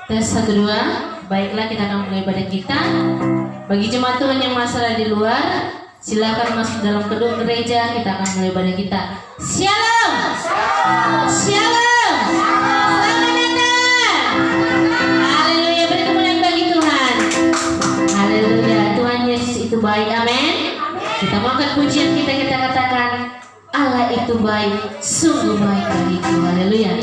Tes 1 2. Baiklah, kita akan mulai ibadah kita. Bagi jemaat Tuhan yang masih di luar, silakan masuk dalam gedung gereja. Kita akan mulai ibadah kita. Shalom. Shalom. Selamat datang. Haleluya, beri kemuliaan bagi Tuhan. Haleluya, Tuhan Yesus itu baik. Amin. Kita mau angkat pujian kita katakan, Allah itu baik, sungguh baik bagiku. Haleluya.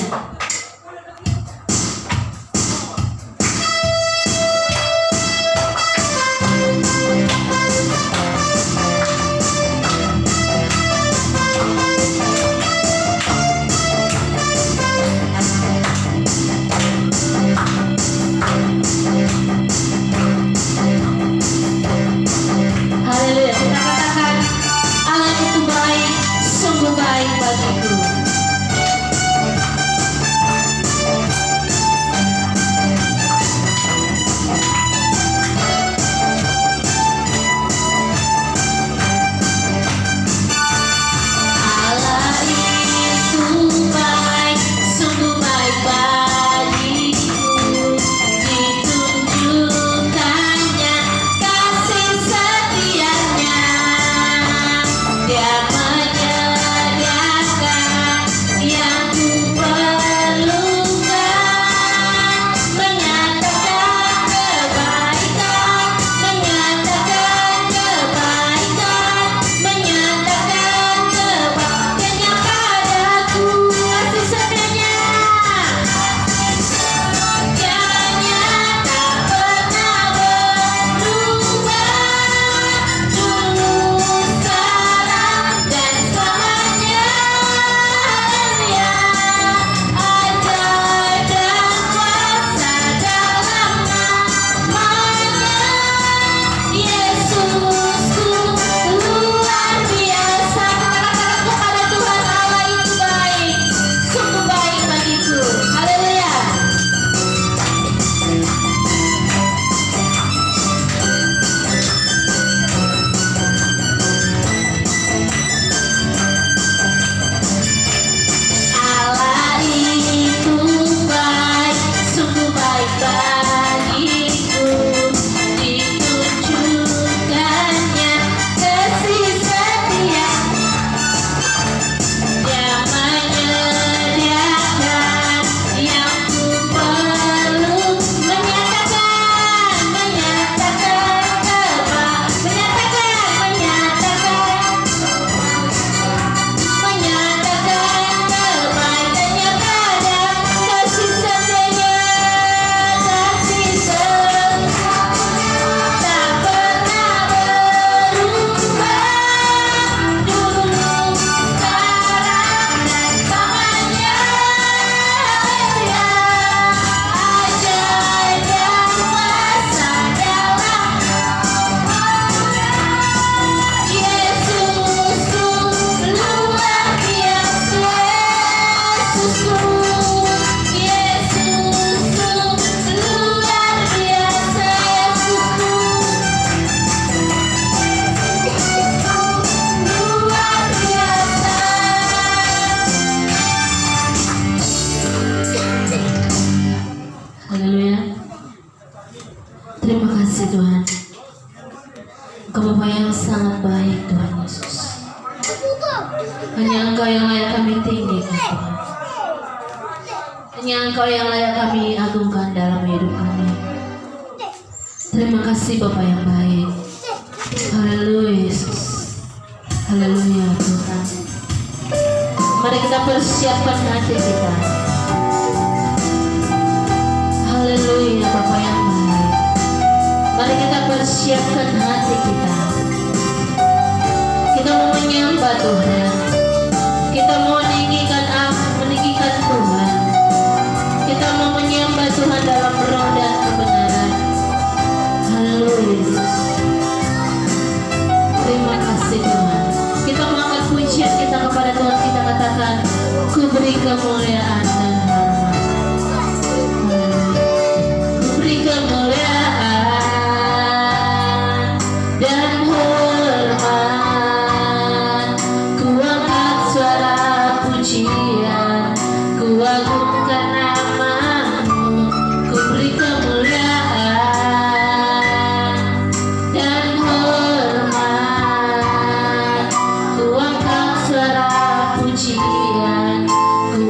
Ku agungkan namamu, ku berikan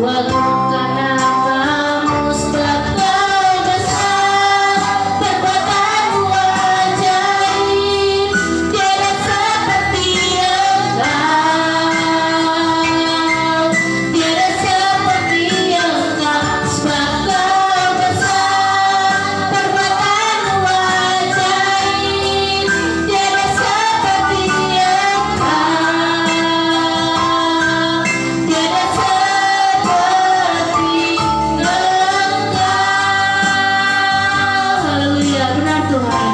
agungkan namamu sebab kau besar, perbuatanmu ajaib, tiada seperti engkau, tiada seperti engkau, sebab kau besar, perbuatanmu ajaib, tiada seperti engkau, tiada seperti engkau. Haleluya, benar Tuhan.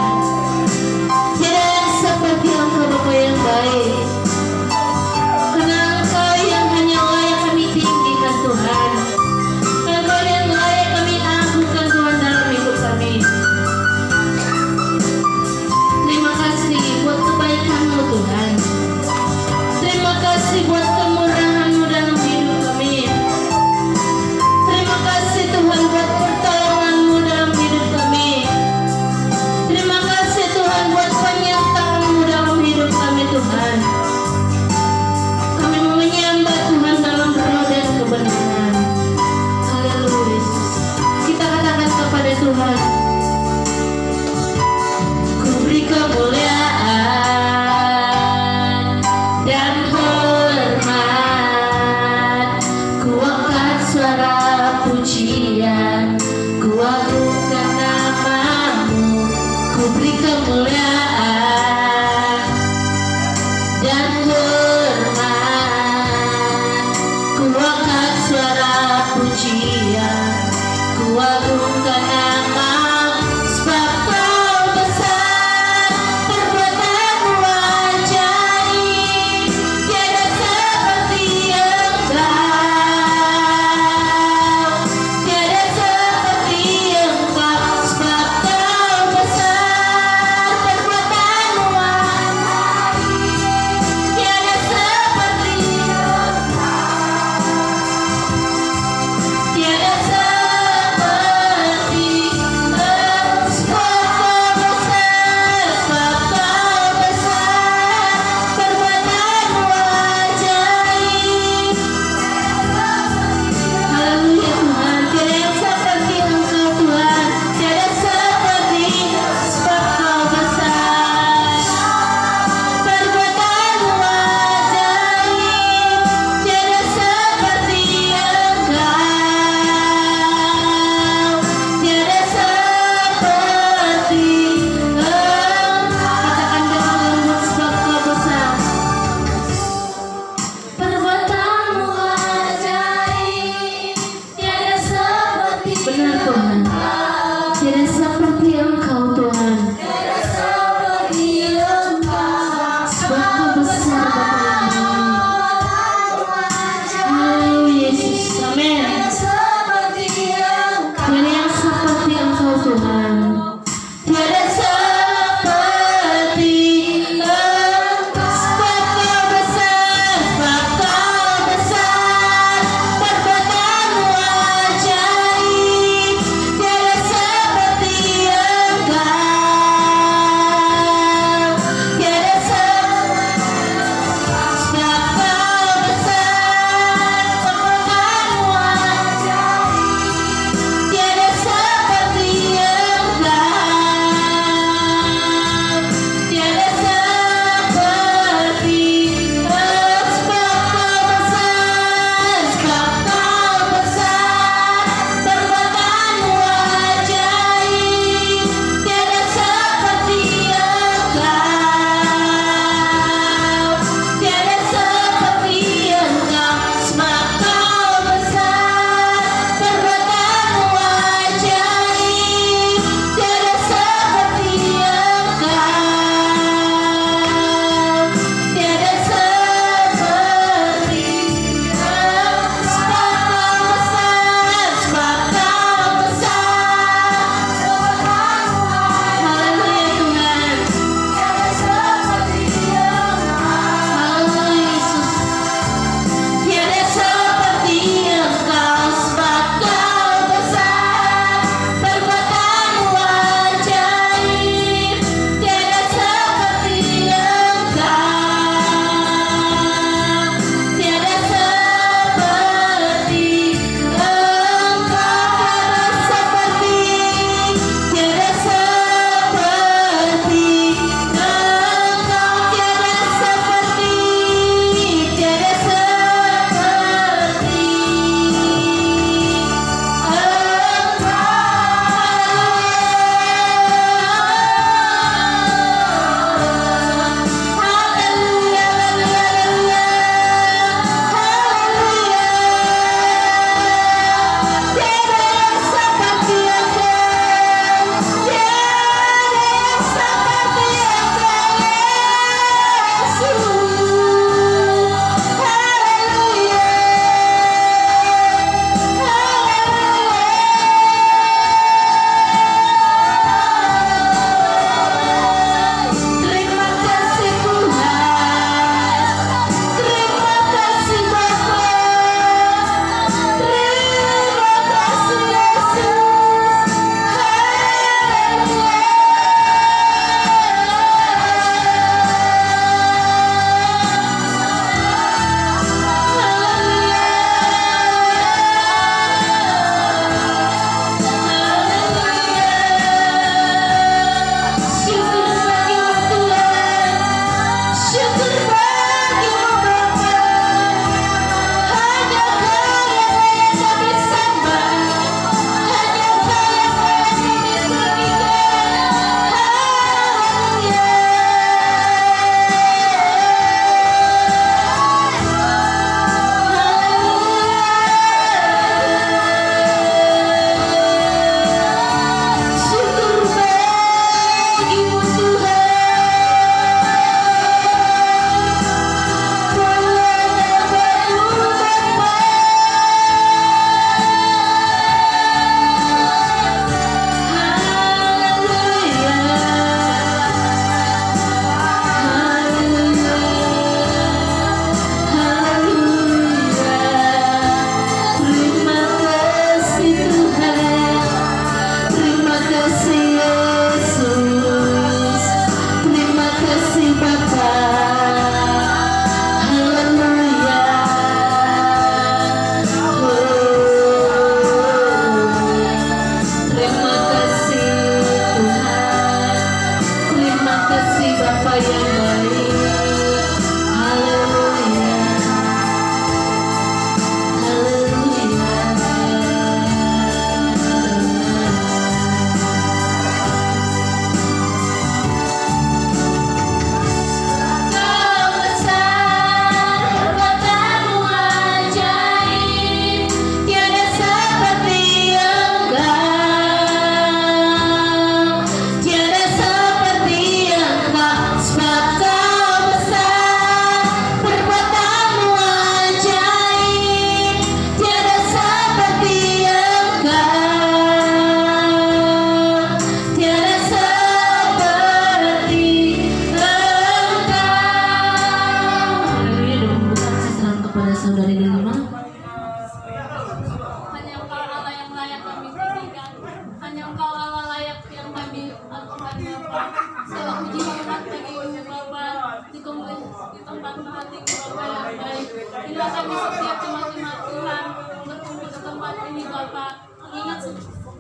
Tiada yang seperti Engkau Bapa yang baik. Karena Engkau yang hanya layak kami tinggikan Tuhan. Engkau yang layak kami agungkan Tuhan dalam hidup kami. Terima kasih buat kebaikan-Mu Tuhan. Terima kasih buat kemurahan-Mu dalam hidup kami. Terima kasih Tuhan buat pertolongan-Mu dalam hidup kami. Terima kasih Tuhan buat penyertaan-Mu dalam hidup kami Tuhan. Kami mau menyembah Tuhan dalam roh dan kebenaran. Haleluya Yesus. Kita katakan kepada Tuhan, ku beri kemuliaan dan hormat, ku angkat suara pujian, ku agungkan namamu, ku beri kemuliaan dan hormat, ku angkat suara pujian, ku agungkan namamu, sebab kau besar, perbuatanmu ajaib, tiada seperti engkau, tiada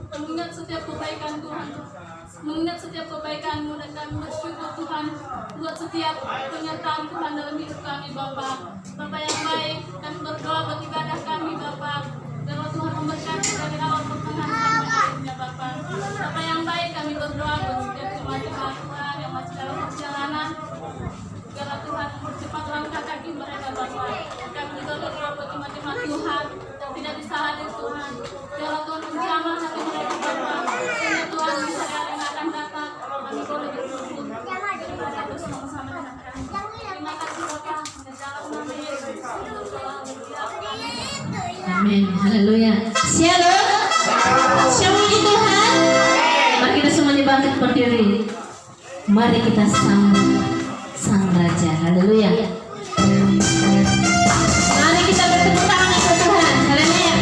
mengingat setiap kebaikan Tuhan, mengingat setiap kebaikan-Mu, dan kami bersyukur Tuhan buat setiap penyertaan Tuhan dalam hidup kami Bapa. Bapa yang baik, kami berdoa buat ibadah kami Bapa. Biarlah Tuhan memberkati dari awal pertengahan sampai akhirnya Bapa. Bapa yang baik, kami berdoa buat setiap jemaat Tuhan yang masih dalam perjalanan. Biarlah Tuhan mempercepat langkah kaki mereka Bapa. Kami juga berdoa buat jemaat Tuhan yang tidak bisa hadir Tuhan. Biarlah Tuhan menjamah hati mereka Bapa. Sehingga Tuhan bisa hari yang akan datang kami boleh berkumpul beribadah bersama-sama dengan kami. Terima kasih Bapa. Di dalam nama Yesus. Amin. Haleluya. Shalom. Shalom Tuhan. Mari kita semuanya bangkit berdiri. Mari kita sambut Sang Raja. Haleluya. Mari kita bertepuk tangan untuk Tuhan. Haleluya.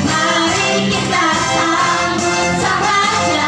Mari kita sambut Sang Raja.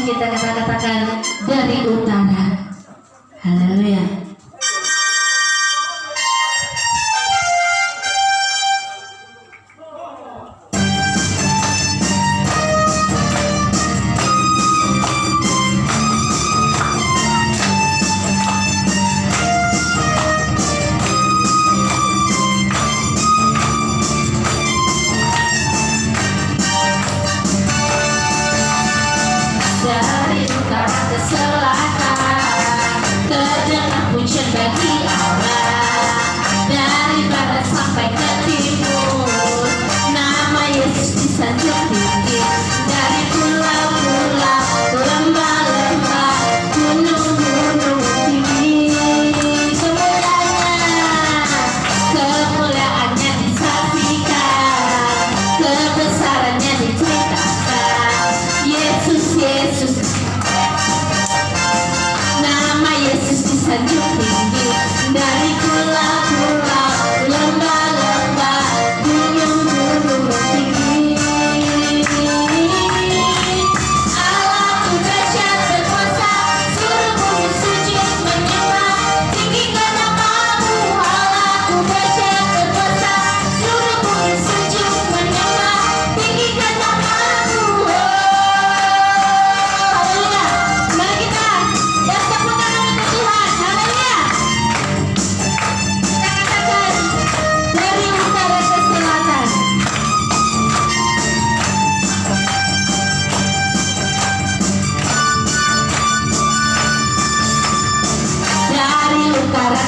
kita katakan dari utara. Haleluya. Dari utara ke selatan, terdengar pujian bagi Allah. Dari barat sampai ke timur, nama Yesus disanjung tinggi. Dari pulau-pulau, lembah-lembah, gunung-gunung tinggi, kemuliaannya disaksikan, kebesarannya diceritakan. Yesus, nama Yesus disanjung tinggi. Dari pulau-pulau, lembah-lembah,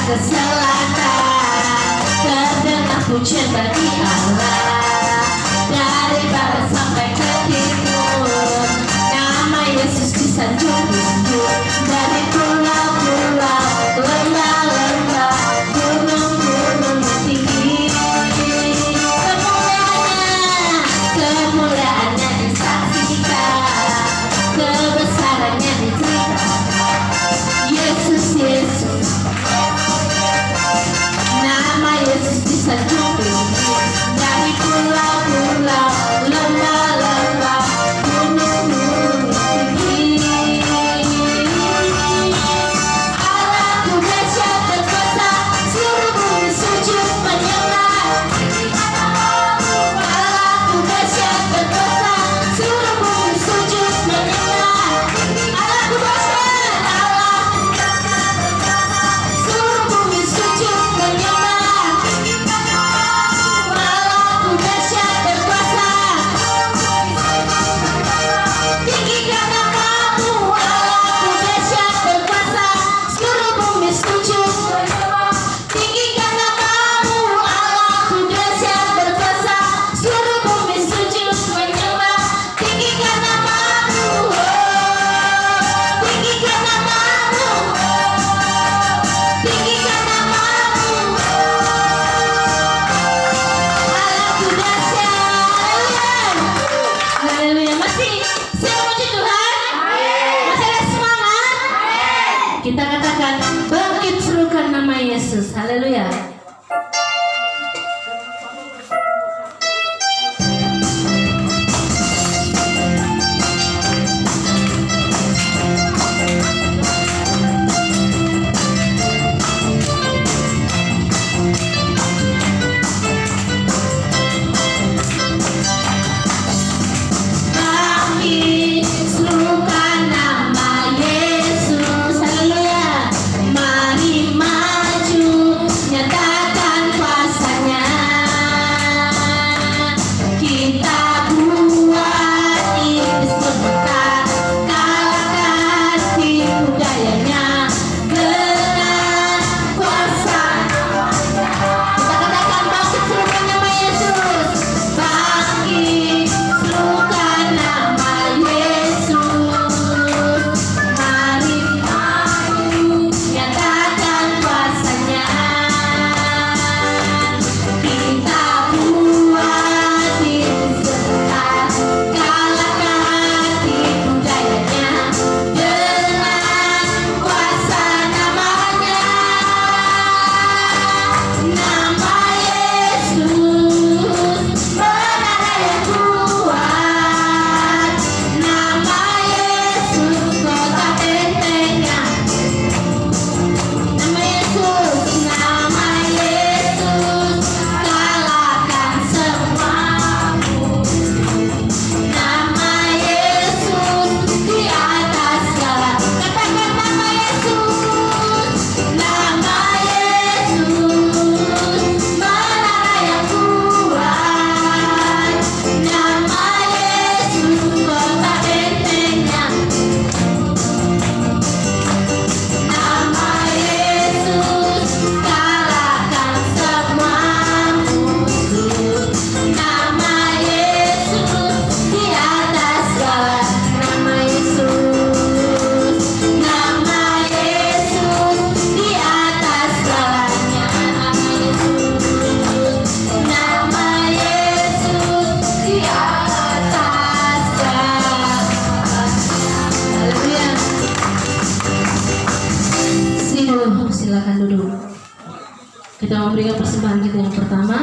ke selatan, terdengar pujian bagi Allah. Dari barat sampai ke timur, nama Yesus disanjung-junjung. Dari pulau-pulau, lembah-lembah, gunung-gunung tinggi, kemuliaannya disaksikan, kebesarannya diceritakan. Yesus, Yesus, nama Yesus disanjung-junjung. Dari pulau-pulau, lembah-lembah, gunung-gunung tinggi, Allahku dahsyat berkuasa, seluruh bumi sujud menyembah. Allahku dahsyat berkuasa, seluruh bumi sujud menyembah. Allahku dahsyat, seluruh bumi sujud menyembah. Allahku dahsyat berkuasa, tinggikan namamu. Allahku dahsyat berkuasa, seluruh bumi sujud menyembah. Tinggikan namamu. Allahku dahsyat berkuasa, seluruh bumi sujud menyembah. Tinggikan namamu. Tinggikan namamu. Tinggikan namamu. Allahku dahsyat. Haleluya. Masih siap memuji Tuhan? Masih ada semangat? Kita katakan bangkit serukan nama Yesus. Haleluya. Bangkit serukan nama Yesus. Haleluya. Mari maju, nyatakan kuasanya. Kita buat iblis bergetar, kalahkan tipu dayanya dengan kuasa namanya. Kita katakan bangkit serukan nama Yesus. Bangkit serukan nama Yesus. Mari maju, nyatakan kuasanya. Kita buat iblis bergetar, kalahkan tipu dayanya dengan kuasa namanya. Nama Yesus menara yang kuat. Nama Yesus kota bentengnya. Nama Yesus, nama Yesus kalahkan semua musuh. Nama Yesus di atas segala. Katakan nama Yesus. Nama Yesus menara yang kuat. Nama Yesus kota bentengnya. Nama Yesus kalahkan semua musuh. Nama Yesus di atas segala. Nama Yesus, nama Yesus di atas segalanya. Nama Yesus, nama Yesus di atas segalanya. Haleluya. Sini dulu, silakan duduk. Kita memberikan persembahan kita yang pertama.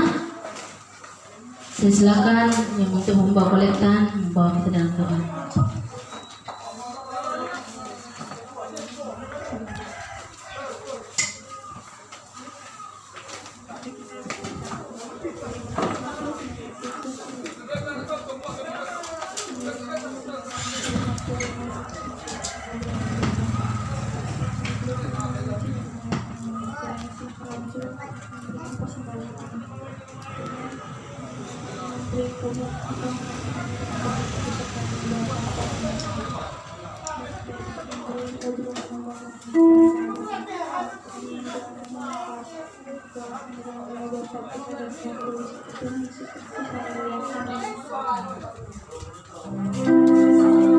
Dan silakan yang untuk membawa kolektan, membawa kita dalam doa. Kita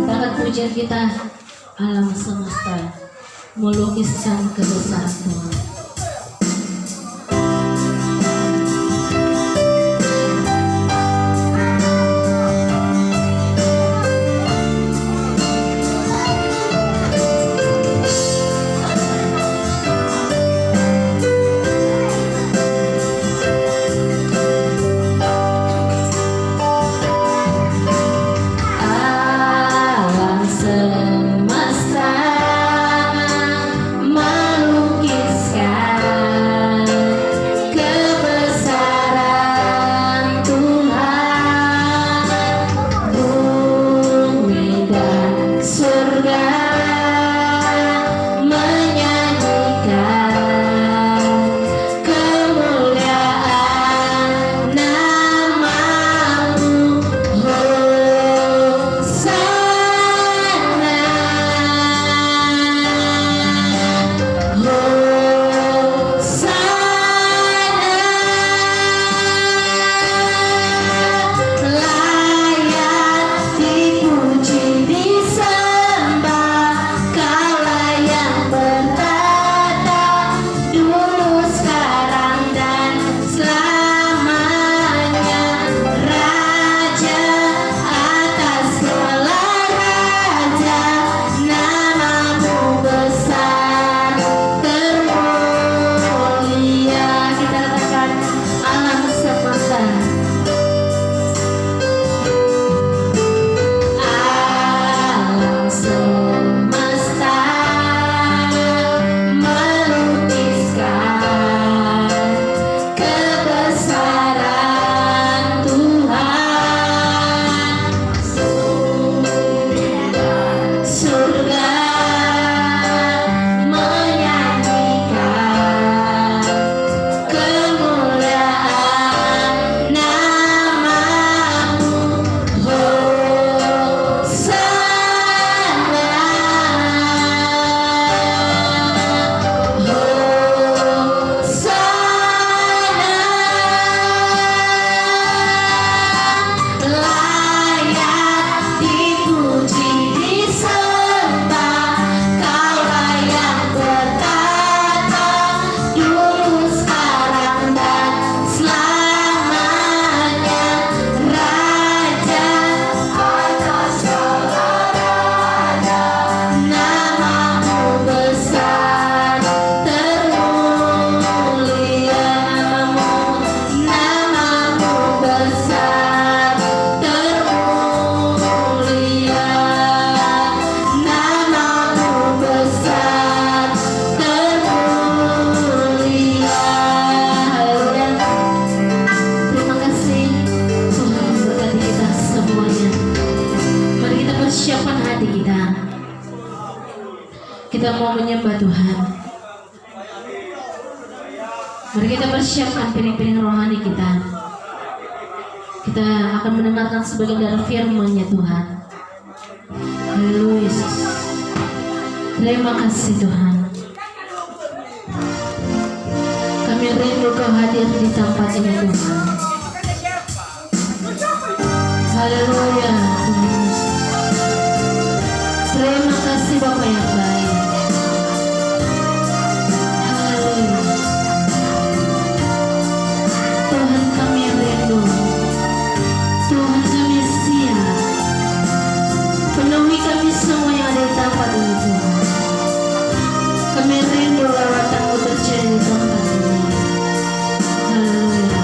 akan pujian kita, alam semesta melukiskan kebesaran Tuhan. Alam semesta melukiskan kebesaran Tuhan. Bumi dan surga menyanyikan kemuliaan nama-Mu. Layak dipuji, disembah, Kaulah yang bertata dulu, sekarang, dan selamanya. Raja atas segala raja, nama-Mu besar termulia. Kita katakan alam semesta. Alam semesta melukiskan kebesaran Tuhan. Bumi dan surga menyanyikan kemuliaan nama-Mu. Layak dipuji, disembah, Kaulah yang bertata dulu, sekarang, dan selamanya. Raja atas segala raja, nama-Mu besar termulia. Nama-Mu besar termulia. Nama-Mu besar termulia. Haleluya. Terima kasih Tuhan memberkati kita semuanya. Mari kita persiapkan hati kita. Kita mau menyembah Tuhan. Mari kita persiapkan piring-piring rohani kita. Kita akan mendengarkan sebagian dari firman-Nya Tuhan. Haleluya Yesus. Terima kasih Tuhan. Kami rindu Kau hadir di tempat ini Tuhan. Haleluya Tuhan Yesus. Terima kasih Bapa yang baik. Haleluya. Tuhan kami rindu. Tuhan kami siap. Penuhi kami semua yang ada di tempat ini Tuhan. Kami rindu lawatan-Mu terjadi di tempat ini. Haleluya.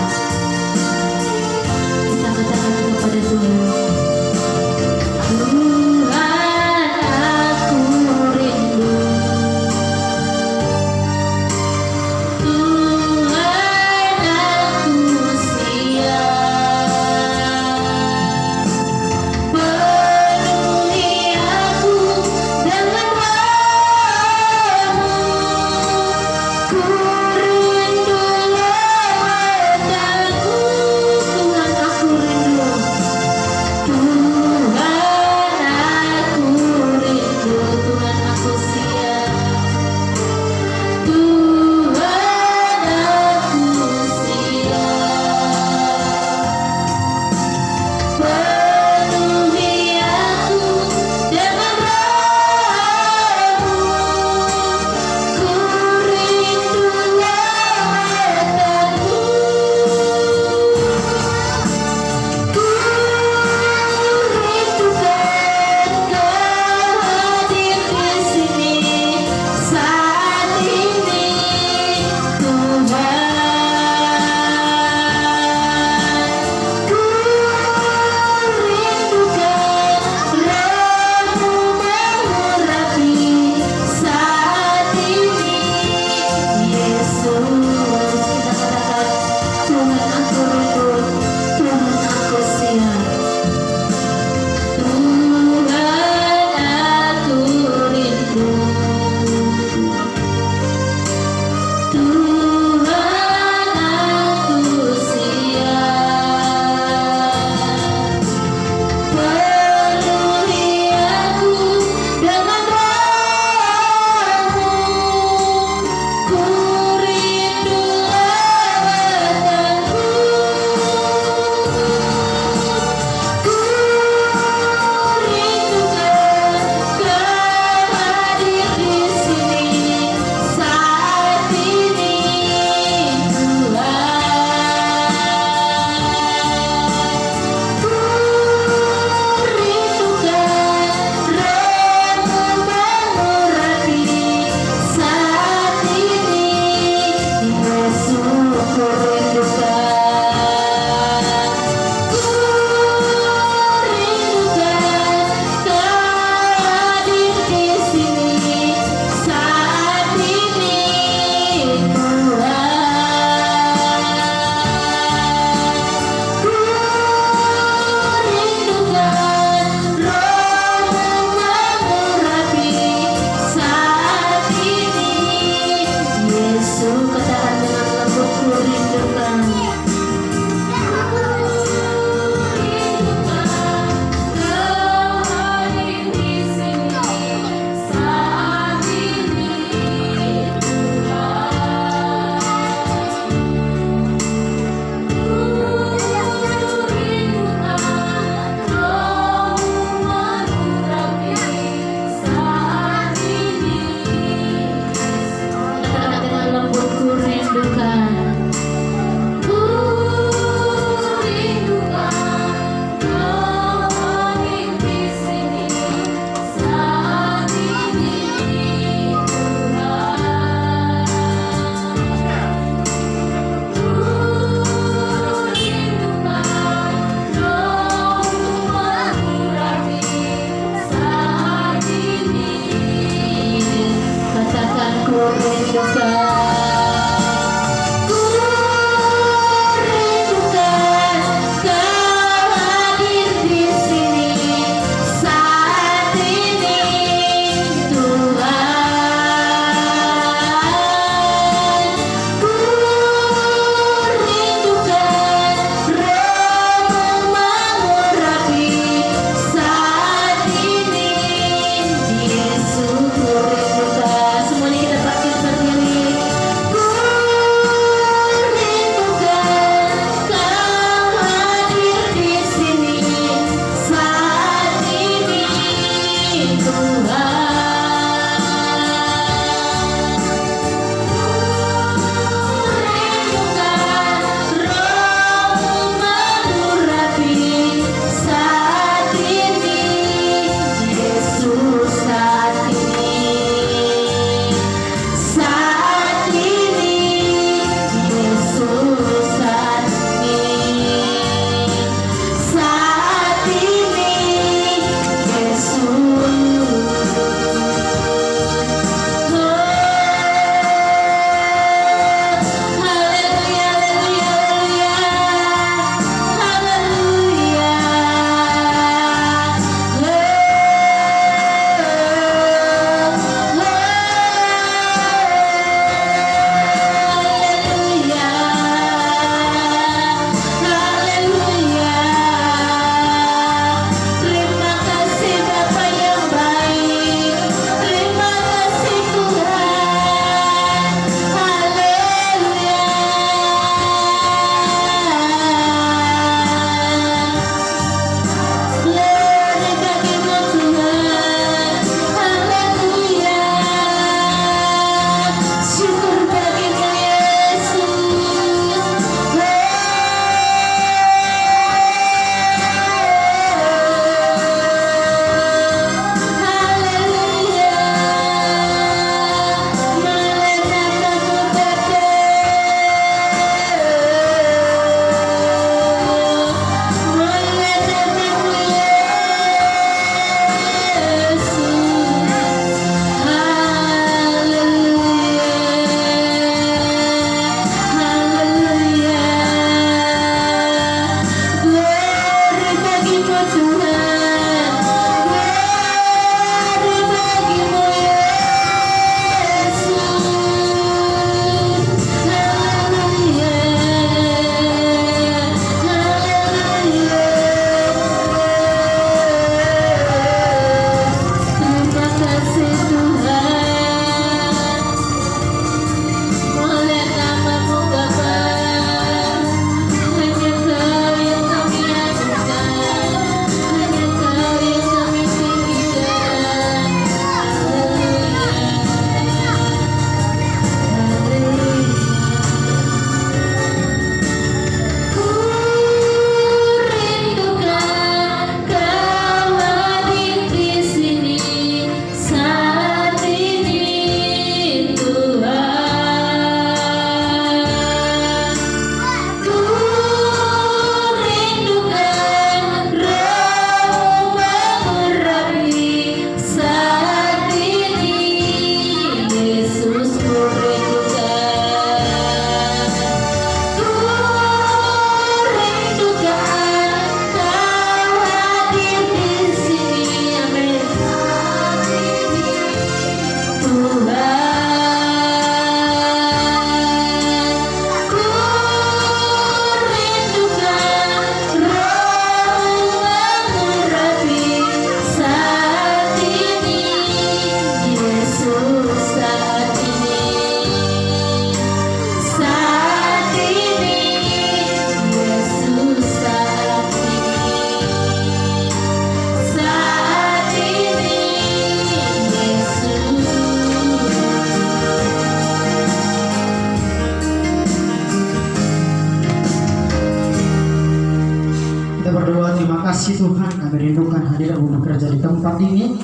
kasih Tuhan, kami rindukan hadirat-Mu bekerja di tempat ini,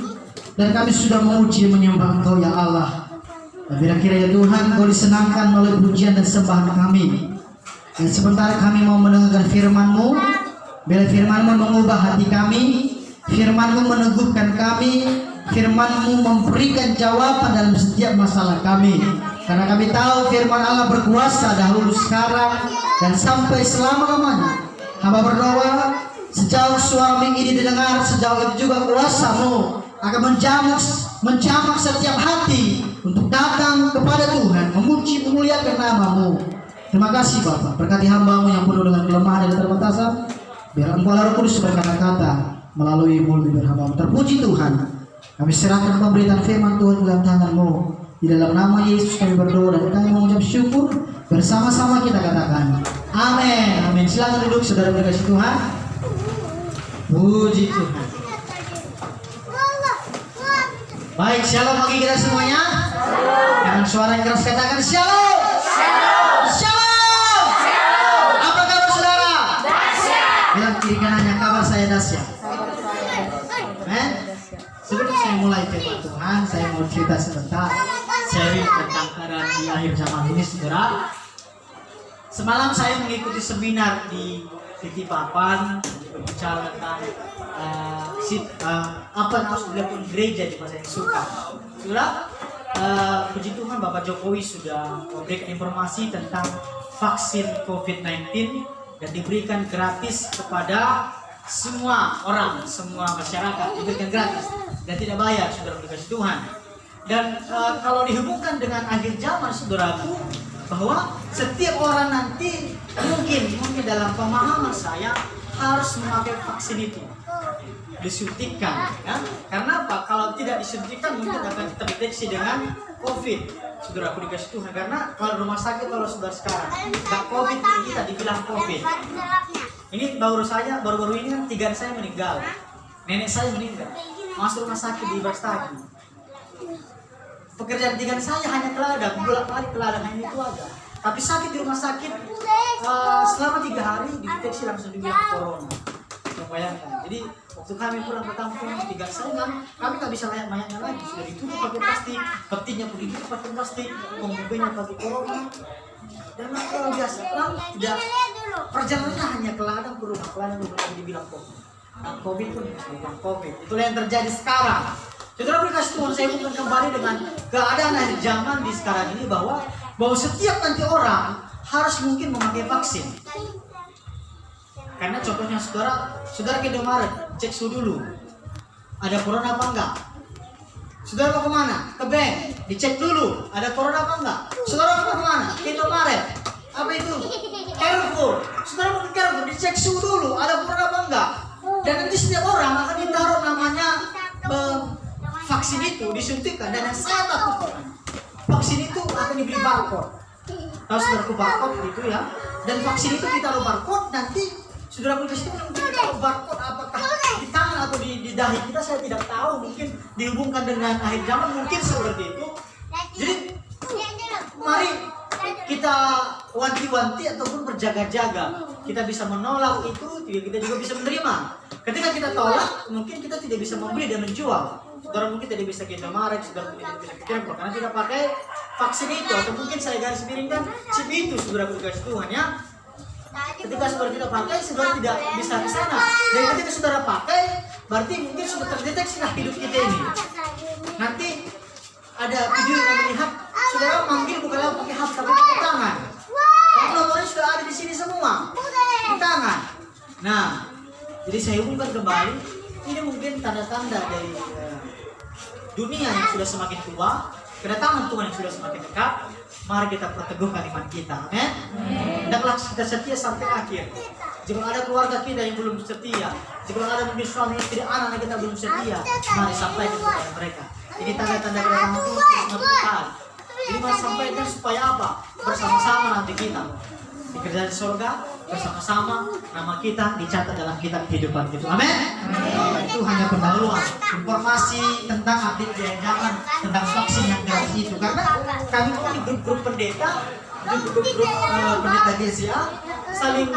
dan kami sudah memuji menyembah Engkau ya Allah. Dan kira-kira ya Tuhan, Engkau disenangkan melalui pujian dan sembahan kami. Dan sebentar kami mau mendengarkan firman-Mu, bila firman-Mu mengubah hati kami, firman-Mu meneguhkan kami, firman-Mu memberikan jawaban dalam setiap masalah kami. Karena kami tahu firman Allah berkuasa dahulu, sekarang, dan sampai selama-lamanya. Hamba berdoa, sejauh suara ini didengar, sejauh itu juga kuasa-Mu akan menjamak setiap hati untuk datang kepada Tuhan, memuji memuliakan nama-Mu. Terima kasih Bapak, berkati hamba-Mu yang penuh dengan kelemahan dan keterbatasan, biar Engkau Roh Kudus berkata-kata melalui mulut hamba-Mu. Terpuji Tuhan, kami serahkan pemberitaan firman Tuhan dalam tangan-Mu. Di dalam nama Yesus kami berdoa dan kami mengucap syukur. Bersama-sama kita katakan amin. Amin. Silakan duduk saudara berkasih Tuhan. Puji Tuhan. Baik, shalom bagi kita semuanya. Dengan suara yang keras katakan shalom. Shalom. Apa kabar saudara? Dahsyat. Bilang kiri kanannya, kabar saya dahsyat. Amin. Sebelum saya mulai firman Tuhan, saya mau cerita sebentar, sharing tentang keadaan di akhir zaman ini, saudara. Semalam saya mengikuti seminar di Titi Papan, berbicara tentang apa yang harus dilakukan gereja di masa yang sukar. Saudara, puji Tuhan Bapak Jokowi sudah memberikan informasi tentang vaksin COVID-19 dan diberikan gratis kepada semua orang, semua masyarakat, diberikan gratis dan tidak bayar, saudara dikasih Tuhan. Dan kalau dihubungkan dengan akhir zaman, saudaraku, bahwa setiap orang nanti mungkin dalam pemahaman saya harus memakai vaksin itu, disuntikkan, ya. Karena apa? Kalau tidak disuntikkan mungkin akan terdeteksi dengan COVID, saudaraku dikasih Tuhan. Karena kalau rumah sakit, kalau saudara sekarang nggak COVID, kita dibilang COVID. Ini baru-baru ini kan 3 saya meninggal, nenek saya meninggal, masuk rumah sakit di Bastagi. Pekerjaan 3 saya hanya teladang, bolak-balik teladang, hanya itu aja. Tapi sakit di rumah sakit selama 3 hari dideteksi langsung dibilang corona. Bayangkan. Jadi waktu kami pulang ke kampung 3 saya kami nggak bisa layak mayatnya lagi, sudah ditutup pakai plastik, petinya pun ditutup pakai plastik, pengubahnya pakai corona. Dan kalau biasa tidak perjalanannya hanya ke ladang, ke rumah, ke ladang, dibilang COVID. Nah, COVID pun bukan COVID. Itulah yang terjadi sekarang. Saudara berkasih Tuhan, saya ingin kembali dengan keadaan akhir zaman di sekarang ini, bahwa setiap nanti orang harus mungkin memakai vaksin. Karena contohnya saudara ke Indomaret, cek suhu dulu, ada corona apa enggak. Saudara mau kemana? Ke bank, dicek dulu, ada corona apa enggak. Saudara mau kemana? Ke Indomaret, apa itu? Carrefour, saudara mau ke Carrefour, dicek suhu dulu, ada corona apa enggak. Dan nanti setiap orang akan ditaruh namanya vaksin itu, disuntikkan. Dan yang saya takutkan, vaksin itu akan diberi barcode. Tahu saudaraku barcode itu ya. Dan vaksin itu ditaruh barcode, nanti saudara polisi itu mungkin tahu barcode apakah di tangan atau di dahi kita, saya tidak tahu. Mungkin dihubungkan dengan akhir zaman, mungkin seperti itu. Jadi mari kita wanti-wanti ataupun berjaga-jaga. Kita bisa menolak itu, kita juga bisa menerima. Ketika kita tolak, mungkin kita tidak bisa membeli dan menjual. Saudara mungkin tidak bisa ke Indomaret, saudara mungkin tidak bisa ke Carrefour karena tidak pakai vaksin itu. Atau mungkin saya garis miringkan chip itu, saudara dikasih Tuhan ya. Ketika saudara tidak pakai, saudara tidak bisa ke sana. Dan ketika saudara pakai, berarti mungkin sudah terdeteksi lah hidup kita ini. Nanti ada video yang melihat saudara manggil bukan lagi pakai HP tapi pakai tangan. Nomornya sudah ada di sini semua, di tangan. Nah, jadi saya hubungkan kembali, ini mungkin tanda-tanda dari dunia yang sudah semakin tua, kedatangan Tuhan yang sudah semakin dekat. Mari kita perteguhkan iman kita, amin. Hendaklah kita setia sampai akhir. Jika ada keluarga kita yang belum setia, jika ada mungkin suami istri, anak kita belum setia, mari sampaikan kepada mereka. Ini tanda-tanda kedatangan Tuhan. Jadi mari sampaikan supaya apa? Bersama-sama nanti kita di kerajaan surga, bersama-sama nama kita dicatat dalam kitab kehidupan itu. Amin. Itu hanya pendahuluan informasi tentang update jangan tentang vaksin yang gratis itu. Karena kami pun di grup-grup pendeta, di grup-grup pendeta GCA saling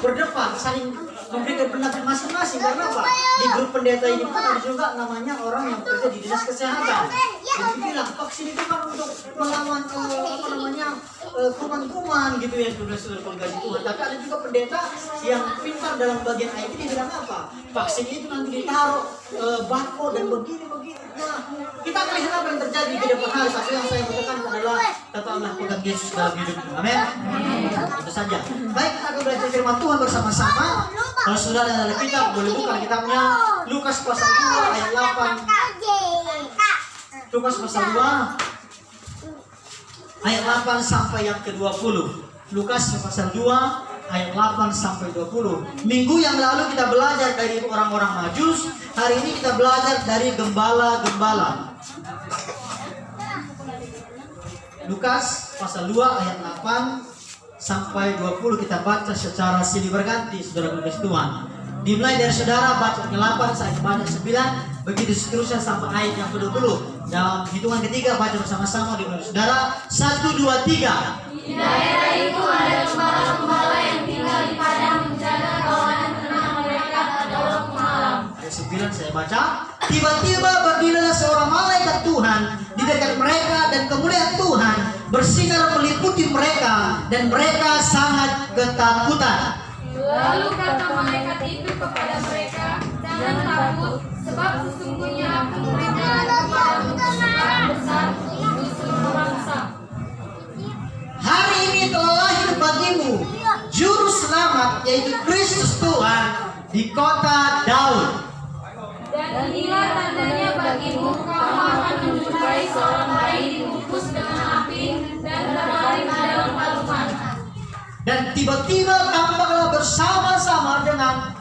berdebat, saling memberikan pendapat masing-masing. Karena apa? Di grup pendeta ini pun ada juga namanya orang yang bekerja di dinas kesehatan. Jadi bilang vaksin itu kan untuk melawan kuman-kuman gitu ya, saudara kasih Tuhan. Tapi ada juga pendeta yang pintar dalam bagian IT, dia bilang apa? Vaksin itu nanti ditaruh barcode dan begini. Nah, kita akan lihat apa yang terjadi di depan hari. Tapi yang saya butuhkan adalah tetaplah pegang Yesus dalam hidup. Amin. Itu saja. Baik, kita akan belajar firman Tuhan bersama-sama. Kalau sudah ada kitab, boleh buka kitabnya. Lukas pasal 2 ayat 8. Lukas pasal 2 ayat 8 sampai yang ke-20. Lukas pasal 2 ayat 8 sampai 20. Minggu yang lalu kita belajar dari orang-orang Majus. Hari ini kita belajar dari gembala-gembala. Lukas pasal 2 ayat 8 sampai 20 kita baca secara silih berganti, saudara kasih Tuhan. Dimulai dari saudara baca 8 sampai baca 9, begitu seterusnya sampai ayat yang ke-20. Dalam hitungan ketiga baca bersama-sama dimulai saudara. 1, 2, 3. Di daerah itu ada gembala-gembala yang tinggal di padang menjaga kawanan ternak mereka pada waktu malam. Ayat 9 saya baca. Tiba-tiba berdirilah seorang malaikat Tuhan di dekat mereka dan kemuliaan Tuhan bersinar meliputi mereka dan mereka sangat ketakutan. Lalu kata malaikat itu kepada mereka, jangan takut, sebab sesungguhnya aku memberikan kepadamu kesukaan besar untuk seluruh bangsa. Hari ini telah lahir bagimu juru selamat, yaitu Kristus Tuhan di kota Daud. Dan inilah tandanya bagimu, kamu akan menjumpai seorang bayi dibungkus dengan api dan terbaring di dalam palungan. Dan tiba-tiba tampaklah bersama-sama dengan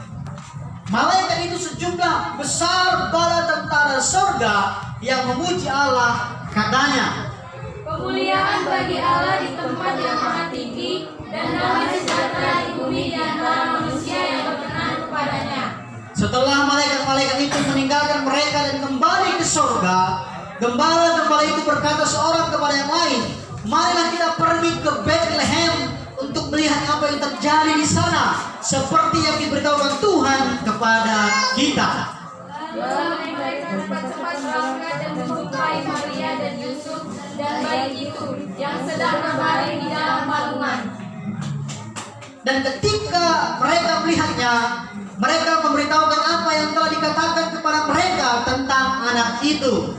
malaikat itu sejumlah besar bala tentara surga yang memuji Allah, katanya, kemuliaan bagi Allah di tempat yang maha tinggi, dan damai sejahtera di bumi di antara manusia yang berkenan kepadanya. Setelah malaikat-malaikat itu meninggalkan mereka dan kembali ke surga, gembala-gembala itu berkata seorang kepada yang lain, marilah kita pergi ke Bethlehem untuk melihat apa yang terjadi di sana, seperti yang diberitahukan Tuhan kepada kita. Lalu mereka cepat-cepat berangkat dan menjumpai Maria dan Yusuf dan bayi itu yang sedang terbaring di dalam palungan. Dan ketika mereka melihatnya, mereka memberitahukan apa yang telah dikatakan kepada mereka tentang anak itu.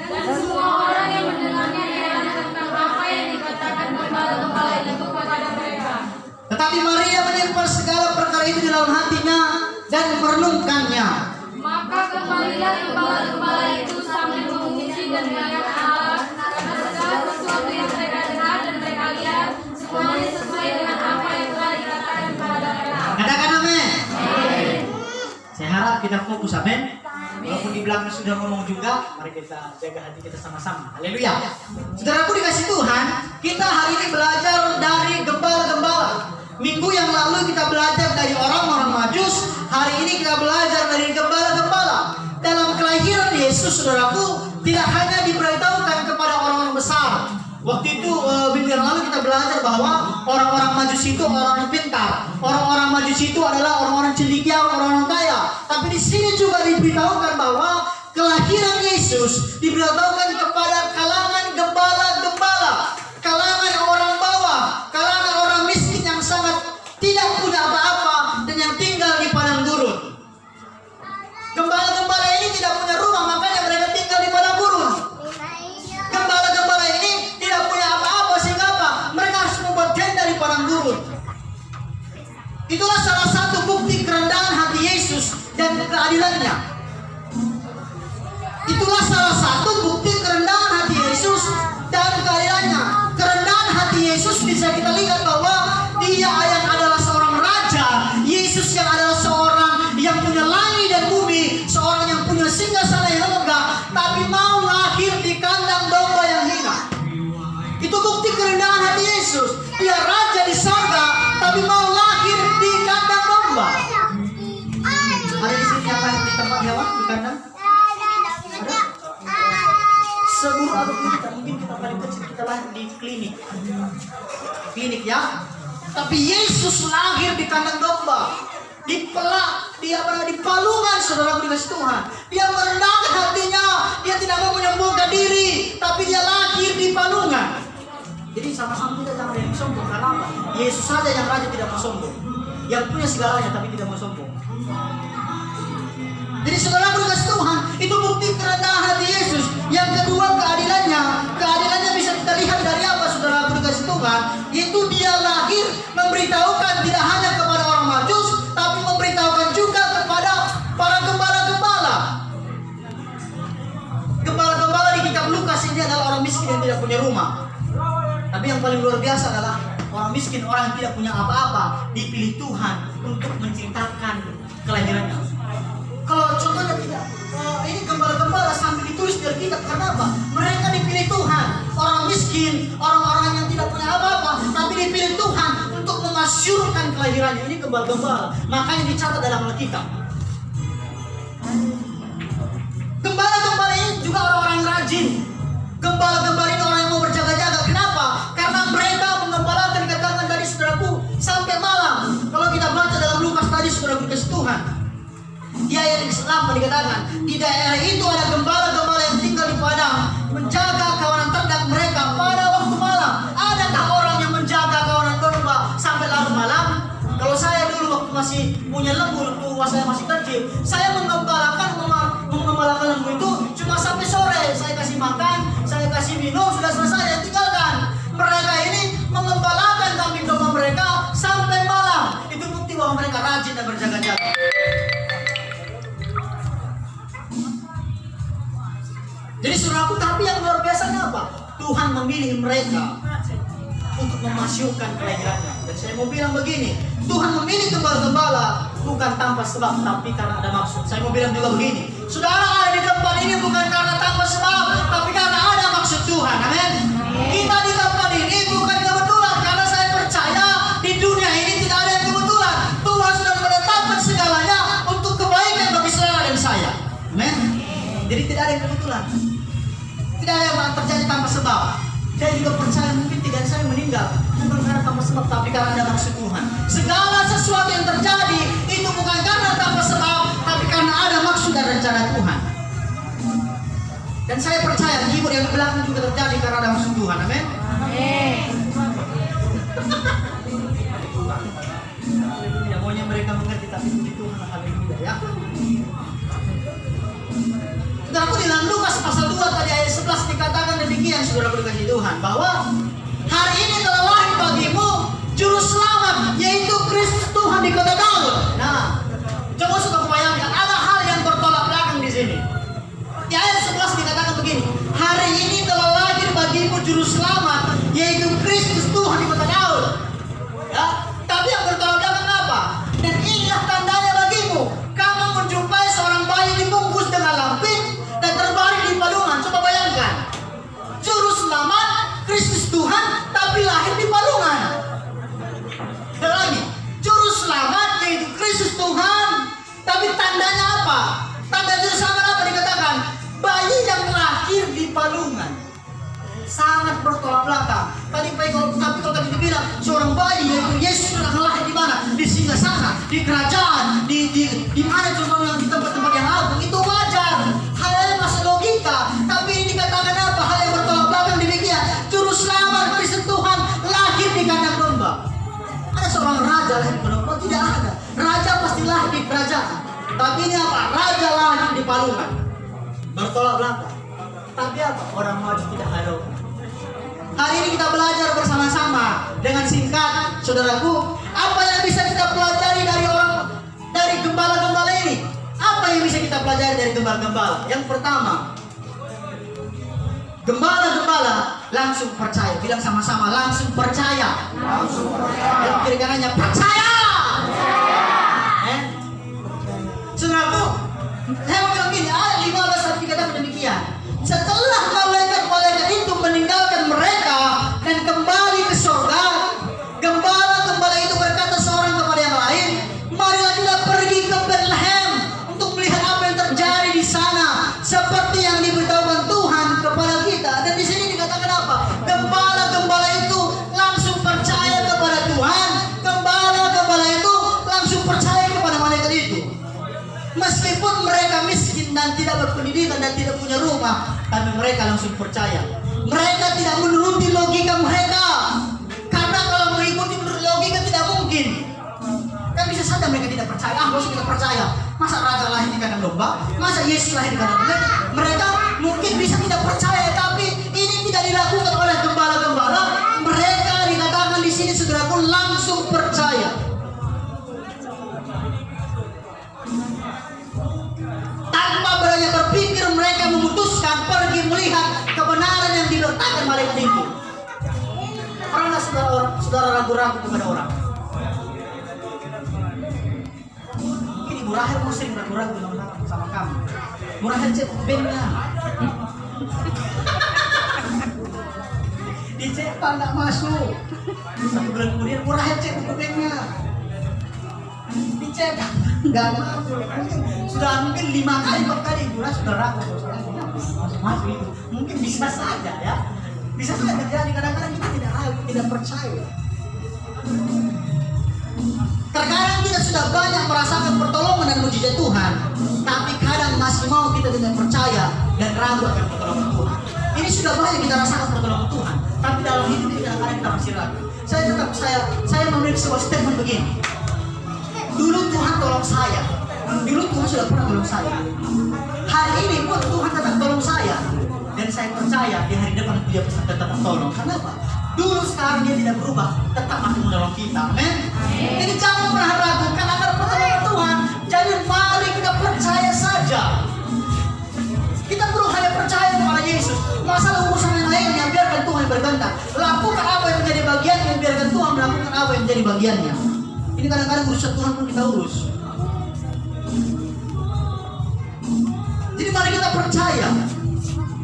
Dan semua orang yang mendengarnya heran tentang apa yang dikatakan gembala-gembala itu kepada mereka. Tetapi Maria menyimpan segala perkara itu di dalam hatinya dan merenungkannya. Maka kembalilah gembala-gembala itu sambil memuji dan memuliakan Allah, karena segala sesuatu yang mereka dengar dan mereka lihat semuanya sesuai dengan apa yang telah dikatakan kepada mereka. Katakan amin. Saya harap kita fokus, amin. Walaupun di belakang sudah ngomong juga, mari kita jaga hati kita sama-sama. Haleluya. Saudaraku dikasih Tuhan, kita hari ini belajar dari gembala-gembala. Minggu yang lalu kita belajar dari orang-orang Majus. Hari ini kita belajar dari gembala-gembala. Dalam kelahiran Yesus, saudaraku, tidak hanya diberitahukan kepada orang-orang besar. Waktu itu minggu yang lalu kita belajar bahwa orang-orang Majus itu orang-orang pintar. Orang-orang Majus itu adalah orang-orang cendekia, orang-orang kaya. Tapi di sini juga diberitahukan bahwa kelahiran Yesus diberitahukan kepada kalangan gembala-gembala, kalangan orang bawah, kalangan orang miskin yang sangat tidak punya apa-apa dan yang tinggal di padang gurun. Gembala-gembala ini tidak punya rumah, makanya mereka tinggal di padang gurun. Gembala-gembala ini tidak punya apa-apa, sehingga apa? Mereka harus membuat tenda di padang gurun. Itulah salah satu bukti kerendahan hati Yesus dan keadilannya. Itulah salah satu bukti kerendahan hati Yesus dan keadilannya. Kerendahan hati Yesus bisa kita lihat bahwa Dia yang adalah seorang raja, Yesus yang adalah seorang yang punya langit dan bumi, seorang yang punya singgasana yang megah, tapi mau lahir di kandang domba yang hina. Itu bukti kerendahan hati Yesus. Dia raja di sorga, tapi mau lahir di kandang domba. Ada di sini apa di tempat hewan di kandang? Ada? Seburuk apapun kita, mungkin kita paling kecil kita lahir di klinik ya. Tapi Yesus lahir di kandang domba. dipelak, dia dipalungan, saudara dikasih Tuhan. Dia merendahkan hatinya, dia tidak mau menyombongkan diri, tapi dia lahir di palungan. Jadi sama-sama kita jangan ada yang sombong. Karena apa? Yesus saja yang raja tidak mau sombong, yang punya segalanya tapi tidak mau sombong. Jadi saudara dikasih Tuhan, itu bukti kerendahan hati Yesus. Yang kedua, keadilannya bisa kita lihat dari apa, saudara dikasih Tuhan? Itu dia lahir memberitahukan tidak hanya kepada orang Majus, tapi memberitahukan juga kepada para gembala-gembala. Gembala-gembala di kitab Lukas ini adalah orang miskin yang tidak punya rumah. Tapi yang paling luar biasa adalah orang miskin, orang yang tidak punya apa-apa, dipilih Tuhan untuk menceritakan kelahirannya. Kalau contohnya tidak, ini gembala-gembala sampai ditulis di Alkitab, karena apa? Mereka dipilih Tuhan, orang miskin, orang-orang yang tidak punya apa-apa, tapi dipilih Tuhan untuk memasyurkan kelahirannya. Ini gembala-gembala, makanya dicatat dalam Alkitab. Gembala-gembala ini juga orang-orang yang rajin. Gembala-gembala ini orang yang mau berjaga-jaga. Kenapa? Karena mereka mengembalakan, dikatakan dari saudaraku sampai malam. Kalau kita baca dalam Lukas tadi, saudaraku kasih Tuhan, di ayat yang ke-8 dikatakan, di daerah itu ada gembala-gembala yang tinggal di padang, menjaga kawanan ternak mereka pada waktu malam. Adakah orang yang menjaga kawanan domba sampai larut malam? Kalau saya dulu waktu masih punya lembu, waktu saya masih kecil, saya mengembalakan lembu itu cuma sampai sore. Saya kasih makan, saya kasih minum, sudah selesai, saya tinggalkan. Mereka ini mengembalakan kambing domba mereka sampai malam. Itu bukti bahwa mereka rajin dan berjaga-jaga. Jadi saudaraku, tapi yang luar biasanya apa? Tuhan memilih mereka untuk memasyurkan kelahirannya. Dan saya mau bilang begini, Tuhan memilih gembala-gembala bukan tanpa sebab, tapi karena ada maksud. Saya mau bilang juga begini, saudara ada di tempat ini bukan karena tanpa sebab, tapi karena ada maksud Tuhan. Amin. Kita di tempat ini bukan kebetulan, karena saya percaya di dunia ini tidak ada yang kebetulan. Tuhan sudah menetapkan segalanya untuk kebaikan bagi saudara dan saya. Amin. Jadi tidak ada yang kebetulan. Tidak ada yang terjadi tanpa sebab. Saya juga percaya mungkin tidak ada saya meninggal bukan karena tanpa sebab, tapi karena ada maksud Tuhan. Segala sesuatu yang terjadi itu bukan karena tanpa sebab, tapi karena ada maksud dan rencana Tuhan. Dan saya percaya keyboard yang di belakang juga terjadi karena ada maksud Tuhan. Amin. Ya, maunya mereka mengerti, tapi puji Tuhan, haleluya ya. Saudaraku, di dalam Lukas pasal 2 tadi ayat 11 dikatakan demikian, saudaraku dikasih Tuhan, bahwa hari ini telah lahir bagimu juru selamat, yaitu Kristus Tuhan di kota Daud. Nah, coba suka bayangkan, ada hal yang bertolak belakang di sini. Di ayat 11 dikatakan begini, hari ini telah lahir bagimu juru selamat, yaitu Kristus Tuhan di kota Daud. Ya, tapi yang bertolak belakang apa? Dan inilah tandanya bagimu, kamu menjumpai seorang bayi dibungkus dengan lampin dan terbaring di palungan. Coba bayangkan, juru selamat Kristus Tuhan tapi lahir di palungan. Lagi, juru selamat yaitu Kristus Tuhan, tapi tandanya apa? Tanda juru selamat apa? Dikatakan bayi yang lahir di palungan. Sangat bertolak belakang. Tapi kalau tadi dibilang seorang bayi yaitu Yesus akan lahir di mana? Di singgasana, di kerajaan, di mana contohnya di tempat-tempat yang agung, itu wajar. Hal yang masuk logika. Tapi ini dikatakan apa? Hal yang bertolak belakang demikian. Juru selamat Kristus Tuhan lahir di kandang domba. Ada seorang raja lahir di kandang domba? Tidak ada. Raja pasti lahir di kerajaan. Tapi ini apa? Raja lahir di palungan. Bertolak belakang. Tapi apa? Orang maju tidak ada. Hari ini kita belajar bersama-sama dengan singkat, saudaraku. Apa yang bisa kita pelajari dari gembala-gembala ini? Apa yang bisa kita pelajari dari gembala-gembala? Yang pertama, gembala-gembala langsung percaya. Bilang sama-sama, langsung percaya. Langsung percaya. Yang kiri kanannya percaya. Saudaraku, saya mau bilang gini, ayat 15 tadi dikatakan demikian. Setelah malaikat-malaikat itu meninggalkan mereka dan kembali ke surga, gembala-gembala itu berkata seorang kepada yang lain, marilah kita pergi ke Bethlehem untuk melihat apa yang terjadi di sana, seperti yang diberitahukan Tuhan kepada kita. Dan di sini dikatakan apa? Gembala-gembala itu langsung percaya kepada Tuhan. Gembala-gembala Meskipun mereka miskin dan tidak berpendidikan dan tidak punya rumah, tapi mereka langsung percaya. Mereka tidak menuruti logika mereka. Karena kalau mengikuti logika tidak mungkin. Kan bisa saja mereka tidak percaya. Maksud kita percaya. Masa raja lahir di kandang domba? Masa Yesus lahir di kandang domba? Mereka mungkin bisa tidak percaya, tapi ini tidak dilakukan oleh gembala-gembala. Mereka dikatakan di sini saudaraku langsung percaya. Tanpa banyak berpikir mereka memutuskan pergi melihat kebenaran yang diletakkan malaikat itu. Pernah saudara ragu-ragu kepada orang? Ini Murahel sering ragu-ragu sama kamu. Murahel cek bennya. Dicek pak nggak masuk. 1 bulan kemudian Murahel cek bennya. Dicek nggak masuk. Sudah mungkin 5 kali 4 kali bulan sudah ragu. Masuk itu mungkin bisa saja ya. Bisa saja terjadi, kadang-kadang kita tidak ragu, tidak percaya. Terkadang kita sudah banyak merasakan pertolongan dan mujizat Tuhan, tapi kadang masih mau kita tidak percaya dan ragu akan pertolongan Tuhan. Ini sudah banyak kita rasakan pertolongan Tuhan, tapi dalam hidup ini kadang-kadang kita masih ragu. Saya memiliki sebuah statement begini. Dulu Tuhan tolong saya. Dulu Tuhan sudah pernah tolong saya. Hari ini pun Tuhan tetap tolong saya. Dan saya percaya di hari depan dia bisa tetap tolong. Kenapa? Dulu sekarang dia tidak berubah, tetap masih menolong kita. Amin. Jadi jangan pernah ragukan akan pertolongan Tuhan. Jadi mari kita percaya saja. Kita perlu hanya percaya kepada Yesus. Masalah urusan yang lainnya biarkan Tuhan berkehendak. Lakukan apa yang menjadi bagiannya, biarkan Tuhan melakukan apa yang menjadi bagiannya. Ini kadang-kadang urusan Tuhan pun kita urus. Jadi mari kita percaya.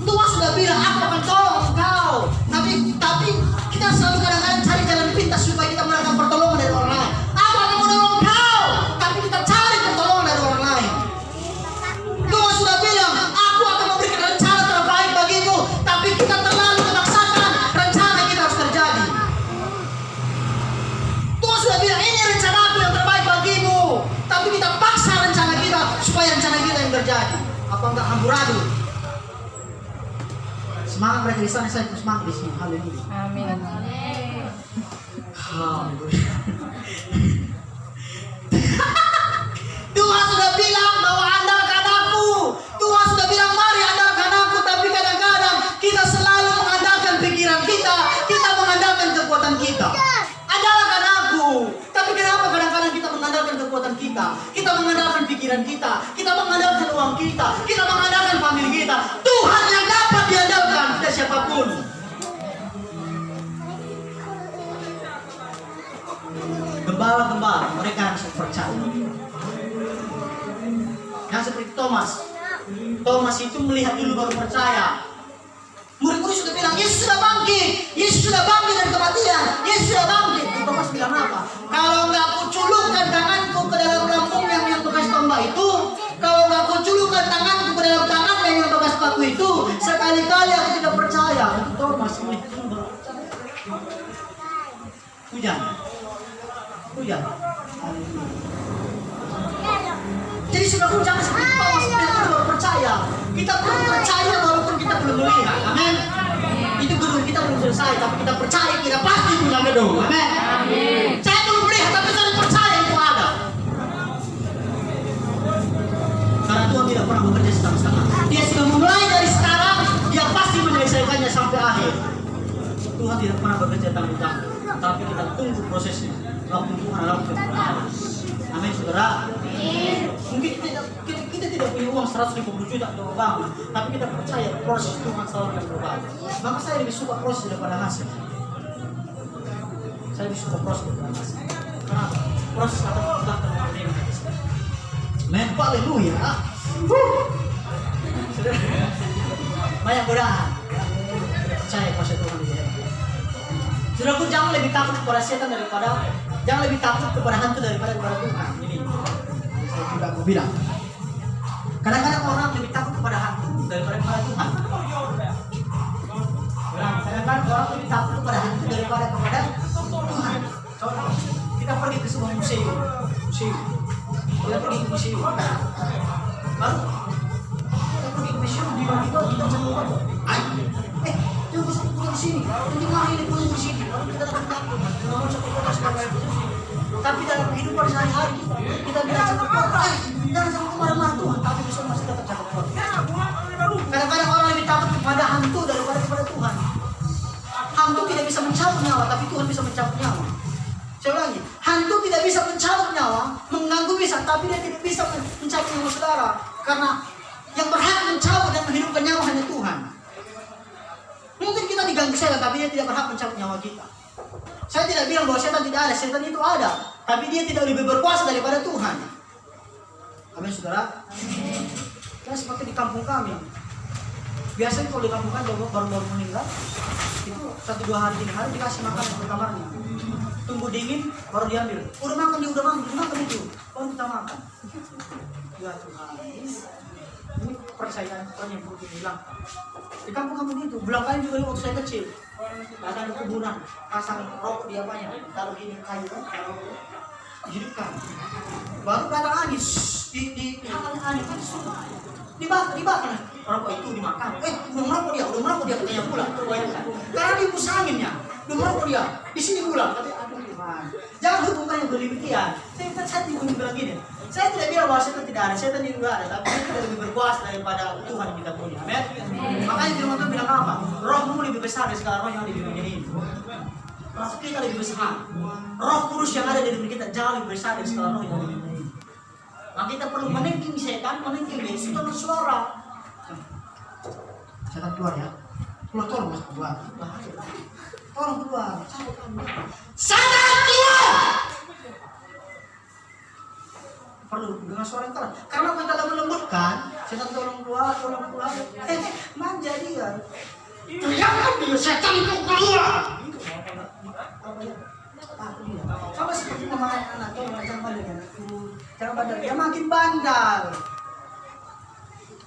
Tuhan sudah bilang aku akan tolong engkau. Tapi kita selalu kadang-kadang cari jalan pintas supaya kita mendapatkan pertolongan dari orang lain. Aku akan menolong engkau, tapi kita cari pertolongan dari orang lain. Tuhan sudah bilang aku akan memberikan rencana terbaik bagimu, tapi kita terlalu memaksakan rencana kita harus terjadi. Tuhan sudah bilang ini rencana aku yang terbaik bagimu, tapi kita paksa rencana kita supaya rencana kita yang terjadi. Apa enggak amburadul? Semangat mereka di sana, saya terus semangat di sini. Haleluya. Amin. Haleluya. Tuhan sudah bilang bahwa andalkan aku. Tuhan sudah bilang mari andalkan aku, tapi kadang-kadang kita selalu mengandalkan pikiran kita, kita mengandalkan kekuatan kita. Andalkan aku. Tapi kenapa kadang-kadang kita mengandalkan kekuatan kita? Kita mengandalkan pikiran kita mengandalkan uang kita mengandalkan famili kita. Tuhan yang dapat diandalkan, tidak siapapun. Gembala-gembala mereka harus percaya. Yang seperti Thomas itu melihat dulu baru percaya. Murid-murid sudah bilang Yesus sudah bangkit dari kematian, Yesus sudah bangkit. Thomas bilang apa? Kalau nggak kuculukkan tanganku ke dalam lambung yang bekas tombak itu, kalau nggak kuculukkan tanganku ke dalam tangan yang bekas paku itu, sekali-kali aku tidak percaya. Itu Thomas melihat dulu baru percaya. Hujan. Jadi saudaraku jangan seperti Thomas kita baru percaya. Kita perlu percaya walaupun kita belum melihat. Amin. Itu gedung kita belum selesai, tapi kita percaya kita pasti punya gedung. Amin. Saya belum melihat, tapi saya percaya itu ada. Karena Tuhan tidak pernah bekerja setengah-setengah. Dia sudah memulai dari sekarang, dia pasti menyelesaikannya sampai akhir. Tuhan tidak pernah bekerja tanggung-tanggung, tapi kita tunggu prosesnya. Waktu Tuhan adalah waktu yang benar. Amin, saudara. Mungkin kita tidak punya uang 150 juta untuk bangun, tapi kita percaya proses Tuhan selalu akan berubah. Maka saya lebih suka proses daripada hasil. Saya lebih suka proses daripada hasil. Kenapa? Proses akan berubah dengan hasil. Amin, haleluya. Banyak godaan. Percaya proses Tuhan di dalam. Saudaraku, jangan lebih takut kepada setan jangan lebih takut kepada hantu daripada kepada Tuhan. Ini saya juga mau bilang. Kadang-kadang orang lebih takut kepada hantu daripada kepada Tuhan. Kadang-kadang orang lebih takut kepada hantu daripada kepada Tuhan. Contoh, kita pergi ke sebuah museum. Kita pergi ke museum. Baru kita pergi ke mission di mana itu kita bisa keluar. Jangan bisa pulang di sini. Nanti hari ini pulang di sini. Baru kita dapat takut. Mau satu kota sebagai tapi dalam kehidupan sehari-hari kita tidak cakap kuat. Jangan sampai kemana-mana Tuhan, tapi besok masih tetap cakap kuat. Kadang-kadang orang lebih takut kepada hantu daripada kepada Tuhan. Hantu tidak bisa mencabut nyawa, tapi Tuhan bisa mencabut nyawa. Saya ulangi, hantu tidak bisa mencabut nyawa, mengganggu bisa, tapi dia tidak bisa mencabut nyawa saudara. Karena yang berhak mencabut dan menghidupkan nyawa hanya Tuhan. Mungkin kita diganggu setan, tapi dia tidak berhak mencabut nyawa kita. Saya tidak bilang bahwa setan tidak ada, setan itu ada, tapi dia tidak lebih berkuasa daripada Tuhan. Amin saudara. Kita seperti di kampung kami. Biasanya kalau di kampung kami baru meninggal, itu 1-2 hari 3 hari dikasih makan di kamarnya. Tunggu dingin baru diambil. Udah makan itu. Baru kita makan. Ya Tuhan. Ini percayaan yang perlu dibilang. Di kampung-kampung itu, belang kayu juga waktu saya kecil. Ada kuburan, pasang rokok di apanya, taruh gini kayu kan, hidupkan. Baru datang angin, di hal angin kan dibakar. Rokok itu dimakan. Udah merokok dia katanya pulang. Karena dia hembus anginnya, udah merokok dia. Di sini pulang. Tapi aduh Tuhan, jangan hubungkan yang berlebihan. Saya tidak bilang gini. Saya tidak bilang bahwa setan tidak ada, setan juga ada, tapi dia tidak lebih berkuasa daripada Tuhan yang kita punya. Amin. Makanya firman Tuhan bilang apa? Rohmu lebih besar dari segala roh yang ada di dunia ini. Roh kita lebih besar. Roh kudus yang ada di dunia kita jauh lebih besar dari segala roh yang ada di dunia ini. Maka kita perlu menengking setan, menengking Yesus dengan suara. Setan keluar ya. Tolong keluar. Tolong keluar. Setan keluar. Perlu dengan suara yang keras. Karena kita dalam melembutkan, setan tolong keluar. Manja dia. Teriakan dia, setan itu keluar. Sama seperti memarahi anak, jangan bandel. Dia makin bandal.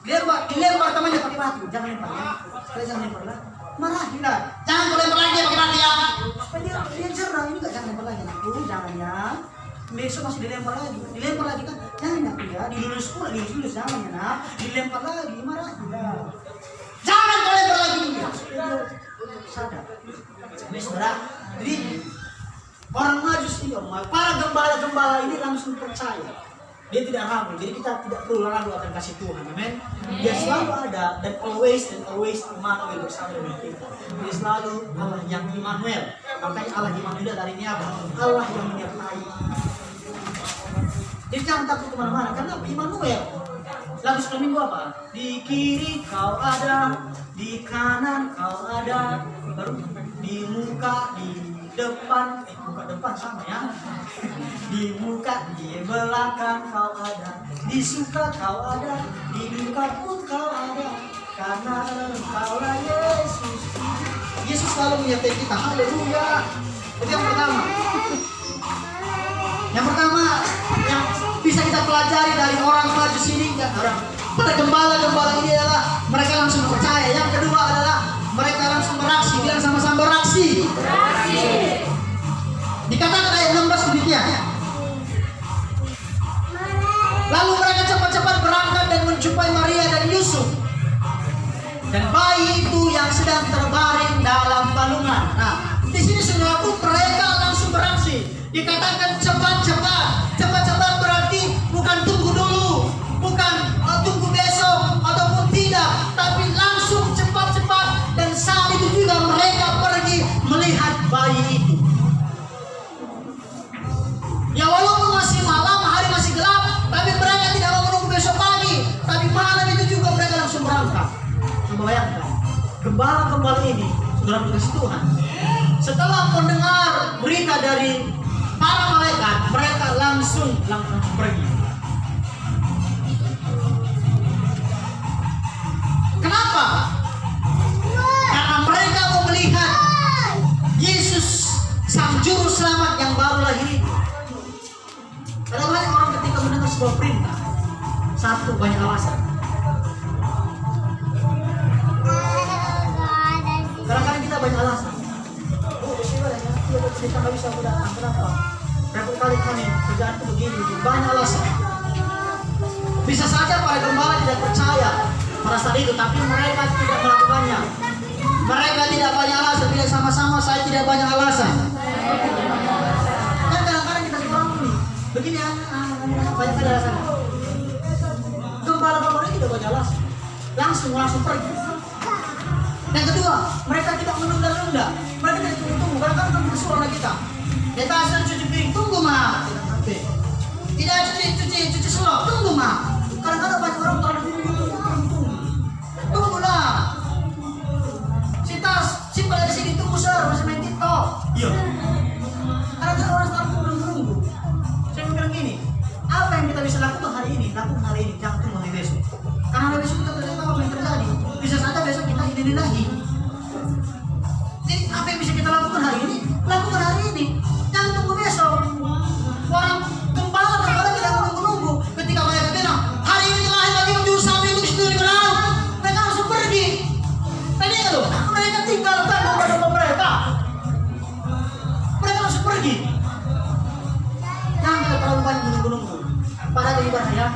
Dilempar temannya pakai batu, jangan lempar ya. Kalian jangan lempar lah. Marahin lah. Jangan kau lempar lagi pakai batu ya. Supaya dia cerah, ini jangan lempar lagi anakku, jangan ya. Besok masih dilempar lagi kan, jangan aku ya, dilulus jangan ya nak, dilempar lagi, marahin lah. Jangan kau lempar lagi dia, dia sadar. Saudara, jadi orang Majus ini, para gembala ini langsung percaya. Dia tidak ragu, jadi kita tidak perlu ragu akan kasih Tuhan, amin. Dia selalu ada dan always Immanuel bersama dengan kita. Dia selalu Allah yang Immanuel. Makanya Allah Immanuel dari ini apa? Allah yang menyertai. Jadi jangan takut kemana-mana, karena Immanuel. Lagu sebelum minggu apa? Di kiri kau ada, di kanan kau ada, baru di muka, di depan, muka depan sama ya. Di muka, di belakang kau ada, di suka kau ada, di duka pun kau ada, karena Engkaulah Yesus. Yesus selalu menyertai kita. Haleluya. Itu yang pertama. Yang bisa kita pelajari dari orang Majus ini, pada gembala ini adalah mereka langsung percaya. Yang kedua adalah mereka langsung beraksi. Bilang sama-sama beraksi. Dikatakan ayat 16 demikian. Lalu mereka cepat-cepat berangkat dan menjumpai Maria dan Yusuf dan bayi itu yang sedang terbaring dalam balungan. Nah, di sini saudaraku, mereka langsung beraksi. Dikatakan cepat-cepat berarti bukan tunggu dulu, bukan tunggu besok ataupun tidak, tapi langsung cepat-cepat. Dan saat itu juga mereka pergi melihat bayi itu. Ya walaupun masih malam, hari masih gelap, tapi mereka tidak mau menunggu besok pagi. Tapi malam itu juga mereka langsung berangkat. Coba bayangkan, gembala-gembala ini sudah dikasih Tuhan. Setelah mendengar berita dari para malaikat, mereka langsung pergi. Kenapa? Karena mereka mau melihat Yesus, Sang Juru Selamat yang baru lahir itu. Ada banyak orang ketika mendengar sebuah perintah, satu, banyak alasan. Kadang-kadang kita banyak alasan. Kita nggak bisa datang, kenapa? Berapa kali kami kerjaan itu begini, banyak alasan. Bisa saja para gembala tidak percaya pada saat itu, tapi mereka tidak melakukannya. Mereka tidak banyak alasan, tidak sama-sama saya tidak banyak alasan. Kan kadang-kadang kita orang ini begini banyak alasan. Gembala ini tidak banyak alasan, langsung pergi. Yang kedua, mereka tidak menunda-nunda, mereka tidak tunggu-tunggu. Kadang-kadang kan bersuara kita. Kita asal cuci piring, tunggu mah. Tidak cuci selop, tunggu mah. Kadang-kadang banyak orang terlalu tunggulah. Si tas, si pada sini tunggu sir, masih main TikTok. Iya. Kadang-kadang orang selalu tunggu. Saya bilang gini, apa yang kita bisa lakukan hari ini, jangan tunggu hari besok. Karena hari besok kita tidak tahu apa yang terjadi. Bisa saja besok kita ini lagi. Jadi apa yang bisa kita lakukan hari ini, lakukan hari ini. Jangan tunggu besok. Orang gembala kadang-kadang tidak menunggu-nunggu. Ketika mereka bilang, hari ini terakhir bagi menjuru sapi untuk istri kenal, mereka langsung pergi. Tadi kan loh, mereka tinggalkan domba-domba mereka. Mereka langsung pergi. Jangan kita terlalu banyak menunggu-nunggu. Padahal ibadah ya,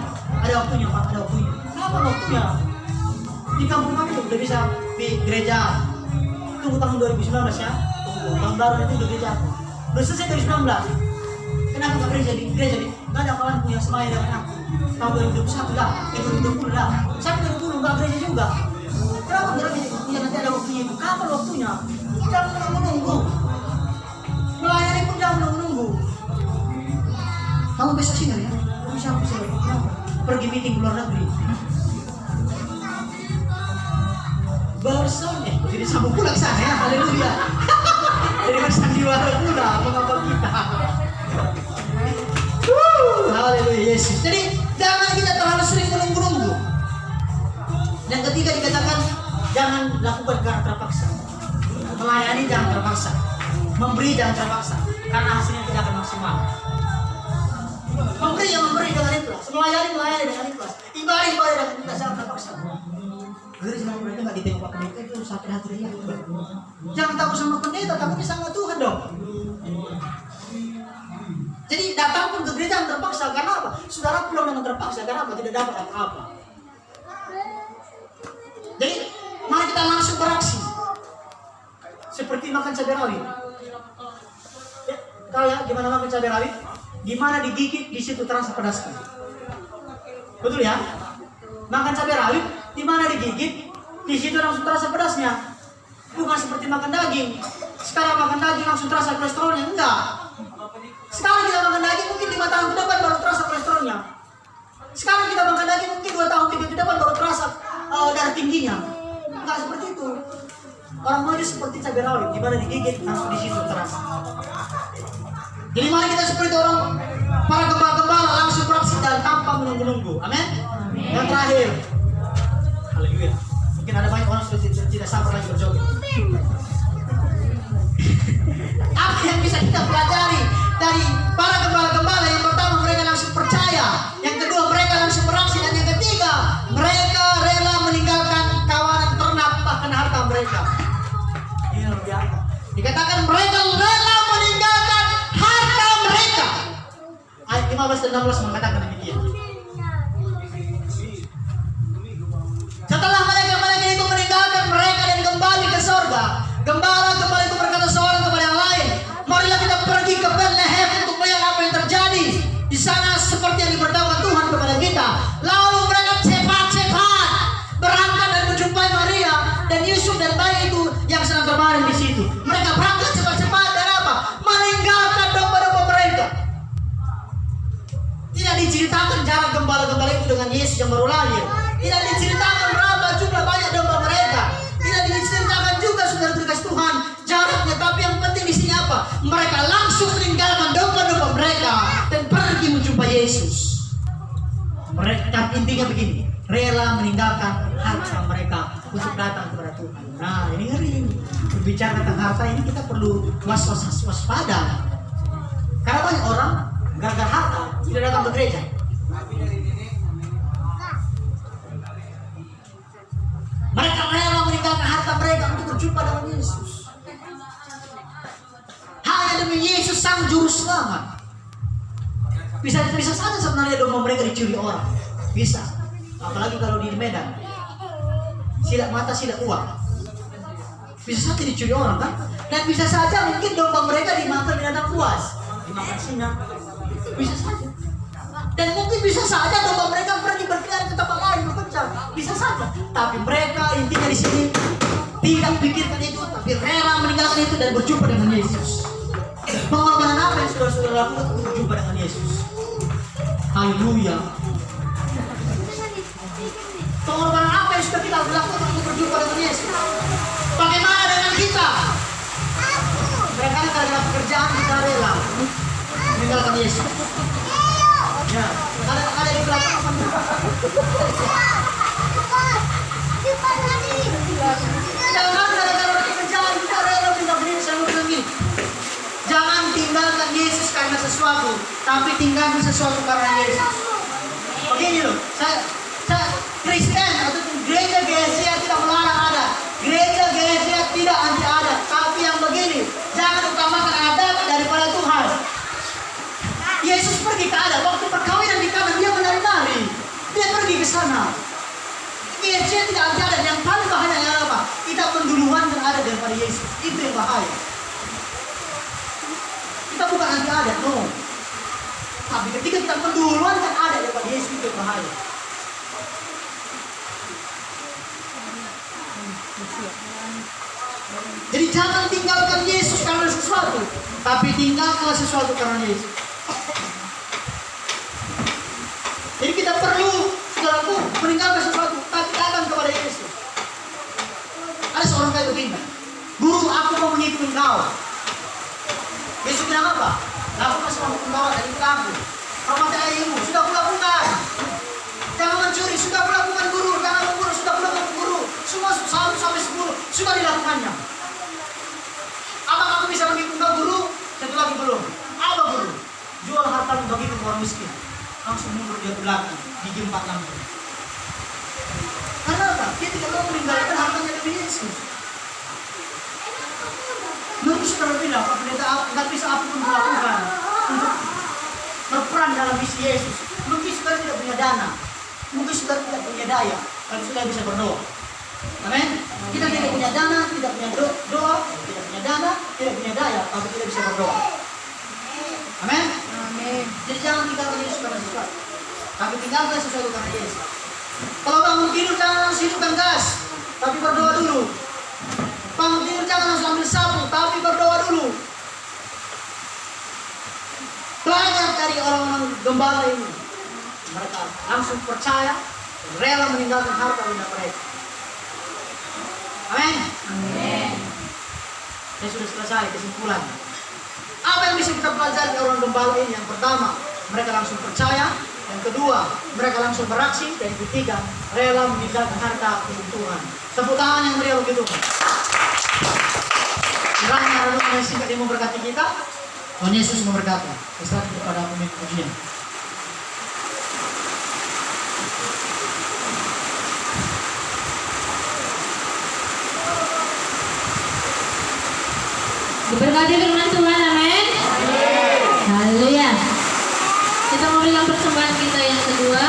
ada waktunya Pak, ada waktunya. Apa waktunya? Di kampung kami udah bisa di gereja. Tunggu tahun 2019 ya. Tunggu tahun baru itu udah gereja. Udah selesai 2019. Kenapa nggak gereja di? Nggak ada kawan punya semaya dengan aku. Tahun 2021 lah, 2020 lah. Sampai 2020 nggak gereja juga. Kenapa gereja? Ya nanti ada waktunya itu. Kapan waktunya? Jangan menunggu. Melayani pun jangan menunggu. Kamu besok sini ya? Bisa. Pergi meeting ke luar negeri. Bersama, jadi sambung pula ke sana ya, haleluya. Jadi bersandiwara pula, mengapa kita? Haleluya Yesus. Jadi jangan kita terlalu sering menunggu-nunggu. Yang ketiga dikatakan jangan lakukan karena terpaksa. Melayani jangan terpaksa. Memberi jangan terpaksa, karena hasilnya tidak akan maksimal. Memberi dengan ikhlas, melayani dengan ikhlas, ibadah dengan jangan terpaksa. Jadi sama mereka nggak ditengok pendeta itu sakit hati dia. Jangan takut sama pendeta, takutnya sama Tuhan dong. Jadi datang pun ke gereja yang terpaksa, karena apa? Saudara pulang dengan terpaksa, karena apa? Tidak dapat apa-apa. Jadi mari kita langsung beraksi. Seperti makan cabai rawit. Ya, tahu ya gimana makan cabai rawit? Gimana digigit di situ terasa pedasnya. Betul ya? Makan cabai rawit, di mana digigit, di situ langsung terasa pedasnya. Bukan seperti makan daging. Sekarang makan daging langsung terasa kolesterolnya, enggak. Sekarang kita makan daging mungkin 5 tahun ke depan baru terasa kolesterolnya. Sekarang kita makan daging mungkin 2 tahun ke depan baru terasa darah tingginya. Enggak seperti itu. Orang maju seperti cabai rawit, di mana digigit langsung di situ terasa. Jadi mari kita seperti orang para gembala-gembala langsung beraksi dan tanpa menunggu-nunggu. Amin. Yang terakhir, haleluya. Mungkin ada banyak orang sudah tidak sabar lagi berjoget. Apa yang bisa kita pelajari dari para gembala-gembala? Yang pertama, mereka langsung percaya. Yang kedua, mereka langsung beraksi. Dan yang ketiga, mereka rela meninggalkan kawanan ternak bahkan harta mereka. Ini luar biasa. Dikatakan mereka rela meninggalkan harta mereka. Ayat 15 dan 16 mengatakan demikian. Setelah mereka itu meninggalkan mereka dan kembali ke sorga, gembala itu berkata seorang kepada yang lain, marilah kita pergi ke Bethlehem untuk melihat apa yang terjadi di sana seperti yang diberitahukan Tuhan kepada kita. Lalu mereka cepat-cepat berangkat dan menjumpai Maria dan Yusuf dan bayi itu yang sedang berbaring di situ. Mereka berangkat cepat-cepat dan apa? Meninggalkan domba-domba mereka. Tidak diceritakan jarak gembala-gembala itu dengan Yesus yang baru lahir. Tidak diceritakan berapa jumlah banyak domba mereka. Tidak diceritakan juga saudara dikasih Tuhan jaraknya. Tapi yang penting di sini apa? Mereka langsung meninggalkan domba-domba mereka dan pergi menjumpai Yesus. Mereka intinya begini, rela meninggalkan harta mereka untuk datang kepada Tuhan. Nah ini ngeri ini. Berbicara tentang harta ini kita perlu waspada. Karena banyak orang gara-gara harta tidak datang ke gereja. Mereka rela meninggalkan harta mereka untuk berjumpa dengan Yesus. Hanya demi Yesus sang juru selamat. Bisa saja sebenarnya domba mereka dicuri orang. Bisa. Apalagi kalau di Medan. Silat mata, silat uang. Bisa saja dicuri orang kan? Dan bisa saja mungkin domba mereka dimakan binatang buas, dimakan singa. Bisa saja. Dan mungkin bisa saja domba mereka pergi berkeliaran ke tempat lain berpencar. Bisa saja. Tapi mereka intinya di sini tidak pikirkan itu, tapi rela meninggalkan itu dan berjumpa dengan Yesus. Pengorbanan apa yang saudara-saudara lakukan untuk berjumpa dengan Yesus? Haleluya. Pengorbanan apa yang sudah kita lakukan untuk berjumpa dengan Yesus? Bagaimana dengan kita? Mereka karena pekerjaan kita rela meninggalkan Yesus. Ya, ada di belakang apa? Jangan gara-gara pekerjaan kita rela meninggalkan Yesus. Saya bilang gini, jangan tinggalkan Yesus karena sesuatu, tapi tinggalkan sesuatu karena Yesus. Begini loh, saya Kristen atau gereja GSI tidak melarang ada, gereja GSI tidak anti adat, tapi yang begini, jangan utamakan adat daripada Tuhan. Yesus pergi ke adat, waktu perkawinan di kamar dia menari-nari, dia pergi ke sana. GSI tidak anti adat, yang paling bahaya adalah apa? Kita penduluan adat daripada Yesus, itu yang bahaya. Kita bukan anti adat, no. Tapi ketika kita penduluan adat daripada Yesus, itu yang bahaya. Jadi jangan tinggalkan Yesus karena sesuatu, tapi tinggalkan sesuatu karena Yesus. Jadi kita perlu, saudaraku, meninggalkan sesuatu, tapi datang kepada Yesus. Ada seorang kayak begini, guru, aku mau mengikuti engkau. Yesus bilang apa? Lakukan semua pembawa dari aku. Hormati ayahmu, sudah kulakukan. Jangan mencuri, sudah kulakukan guru. Jangan membunuh, sudah kulakukan guru. Semua 1 sampai 10 sudah dilakukannya. Apakah aku bisa mengikuti engkau guru? Satu lagi belum. Apa guru? Jual hartamu bagi orang miskin. Langsung mundur dia ke belakang, gigi 4 langsung. Karena apa? Dia tidak mau meninggalkan hartanya demi Yesus. Menurut saudara bilang, apa pendeta nggak bisa apa pun melakukan untuk berperan dalam misi Yesus. Mungkin saudara tidak punya dana, mungkin saudara tidak punya daya, tapi saudara bisa berdoa. Amin. Kita tidak punya dana, tidak punya doa, tidak punya dana, tidak punya daya, tapi kita bisa berdoa. Amin. Amin. Jadi jangan tinggalkan Yesus karena sesuatu, tapi tinggalkan sesuatu karena Yesus. Kalau bangun tidur jangan langsung hidupkan gas, tapi berdoa dulu. Bangun tidur jangan langsung ambil sapu, tapi berdoa dulu. Belajar dari orang-orang gembala ini. Mereka langsung percaya, rela meninggalkan harta benda mereka. Amin. Amin. Saya sudah selesai kesimpulan. Apa yang bisa kita pelajari dari orang gembala ini? Yang pertama, mereka langsung percaya. Yang kedua, mereka langsung beraksi. Dan yang ketiga, rela meninggalkan harta untuk Tuhan. Tepuk tangan yang meriah begitu. Kiranya renungan yang singkat ini memberkati kita. Tuhan Yesus memberkati. Berserah kepada pemimpin pujian. Diberkati firman Tuhan, amin. Haleluya. Kita memberikan persembahan kita yang kedua.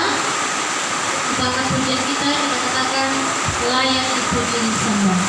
Kita akan pujian kita katakan layak dipuji disembah.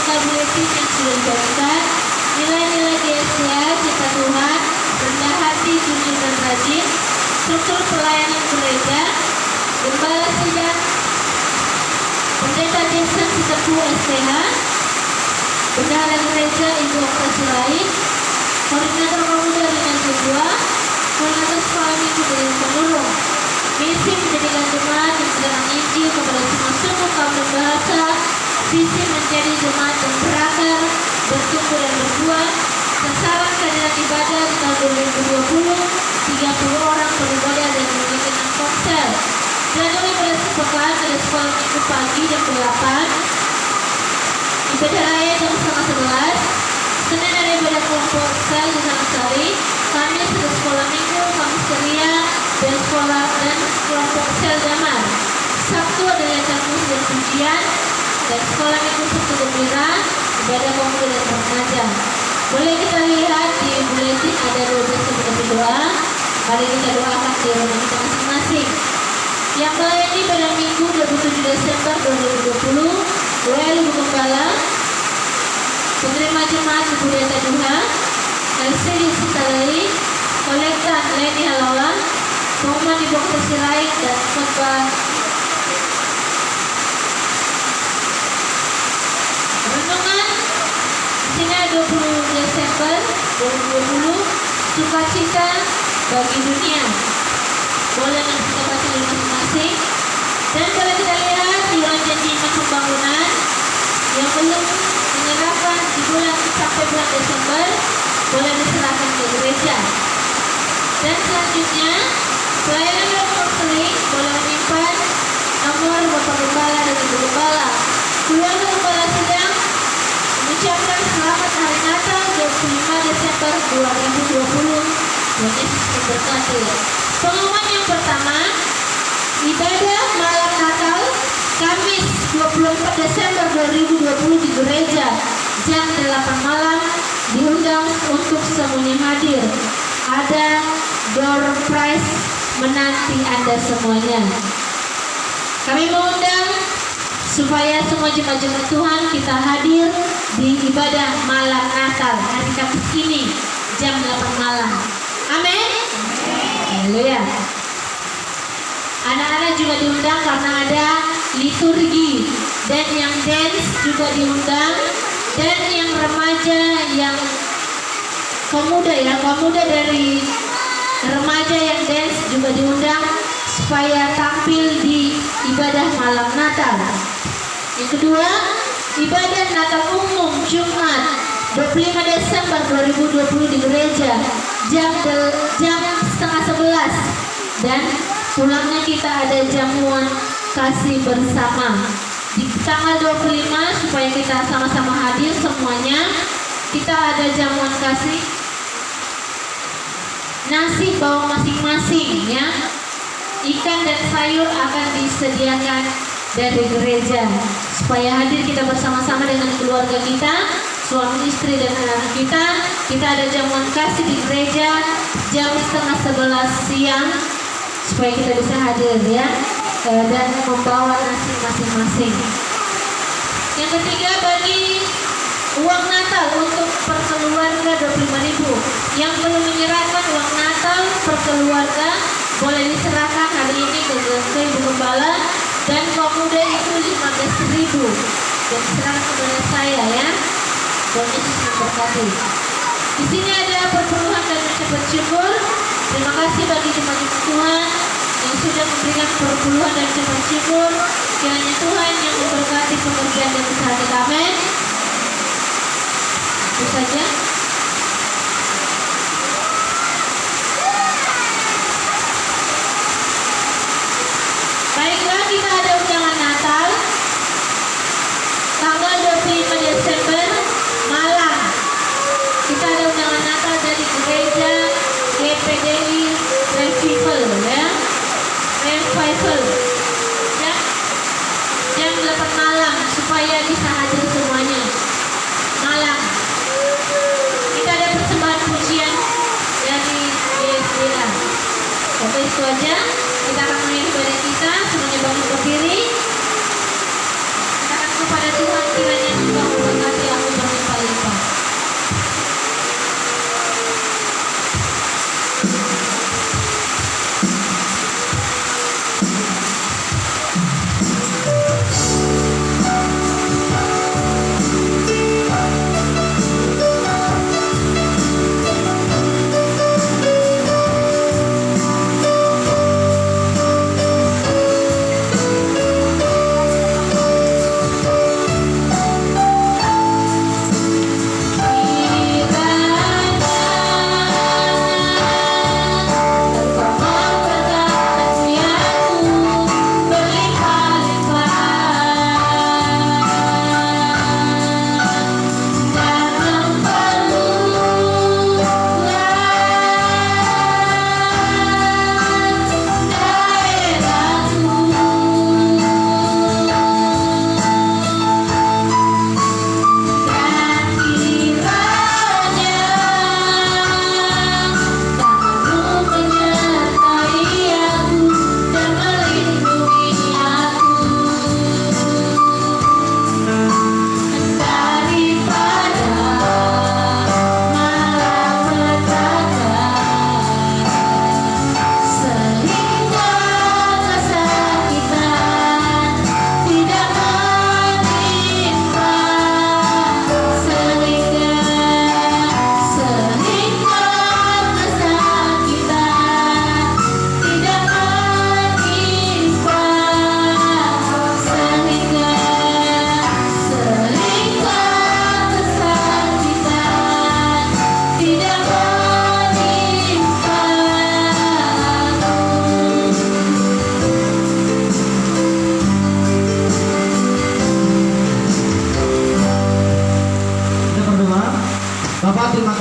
tanggal buletin yang sudah dibagikan. Nilai-nilai GSDA, cinta Tuhan, rendah hati, jujur dan rajin, struktur pelayanan gereja, gembala sidang, pendeta desa Citepu STH, bendahara gereja Ibu Operasi lain, koordinator pemuda dengan kedua, koordinator sekolah minggu dengan pemulung, misi menjadikan jemaat dan sedang Injil kepada semua suku kaum dan bahasa, visi menjadi jemaat yang berakar, bertumbuh dan berbuah, sasaran kehadiran ibadah di tahun 2020, 30 orang beribadah dan memiliki 6 ponsel. Jadwal pada sepekan ada sekolah minggu pagi jam 8, ibadah raya jam setengah 11, Senin ada ibadah kelompok sel di Sari, Kamis ada sekolah minggu, Kamis ceria dan sekolah dan kelompok sel damar. Sabtu ada latihan musik dan pujian dan sekolah minggu Sabtu gembira, ibadah pemuda dan remaja. Boleh kita lihat di buletin ada 12 sebutan doa. Mari kita doakan di rumah kita masing-masing. Yang melayani pada Minggu 27 Desember 2020, WL Ibu Gembala, penerima jemaat Ibu Deta Duha, LCD Sitalai, kolektan Leni Halawan, pengumuman Ibu Operasi lain dan khotbah renungan. Di sini 20 Desember 2020, sukacita bagi dunia. Boleh nanti kita baca di masing-masing. Dan kalau kita lihat di janji iman pembangunan yang belum menyerahkan di bulan sampai bulan Desember, boleh diserahkan ke gereja. Dan selanjutnya pelayanan dan konseling boleh menyimpan nomor Bapak Gembala dan Ibu Gembala. Keluarga Gembala sedang mengucapkan selamat hari Natal 25 Desember 2020. Tuhan Yesus memberkati. Pengumuman yang pertama, ibadah malam Natal Kamis 24 Desember 2020 di gereja jam 8 malam, diundang untuk semuanya hadir. Ada door prize menanti Anda semuanya. Kami mengundang supaya semua jemaat-jemaat Tuhan kita hadir di ibadah malam Natal hari Kamis ini jam 8 malam. Amin. Haleluya. Anak-anak juga diundang karena ada liturgi, dan yang dance juga diundang, dan yang remaja, yang pemuda dari remaja yang dance juga diundang supaya tampil di ibadah malam Natal. Yang kedua, ibadah Natal umum Jumat 25 Desember 2020 di gereja jam setengah 11, dan pulangnya kita ada jamuan kasih bersama di tanggal 25 supaya kita sama-sama hadir semuanya. Kita ada jamuan kasih, nasi bawang masing-masing ya, ikan dan sayur akan disediakan dari gereja supaya hadir kita bersama-sama dengan keluarga kita, suami istri dan anak-anak kita. Kita ada jamuan kasih di gereja jam setengah 11 siang supaya kita bisa hadir ya, dan membawa nasi masing-masing. Yang ketiga, bagi uang Natal untuk per keluarga 25.000. Yang belum menyerahkan uang Natal per keluarga boleh diserahkan hari ini ke Ibu Gembala, dan pemuda itu 15.000 dan diserahkan kepada saya ya. Tuhan Yesus memberkati. Di sini ada perpuluhan dan ucapan syukur. Terima kasih bagi jemaat Tuhan yang sudah memberikan perpuluhan dan ucapan syukur. Kiranya Tuhan yang memberkati pekerjaan dan usaha kita. Amin. Itu saja. Baiklah, kita ada undangan Natal tanggal 25 Desember malam. Kita ada undangan Natal dari gereja GPDI Revival ya, Revival ya, jam 8 malam supaya bisa hadir semuanya malam. Kita ada persembahan pujian dari GSDA. Sampai itu aja. Kita akan mulai ibadah kita, semuanya bangun berdiri. Kita akan kepada Tuhan, kiranya Tuhan memberkati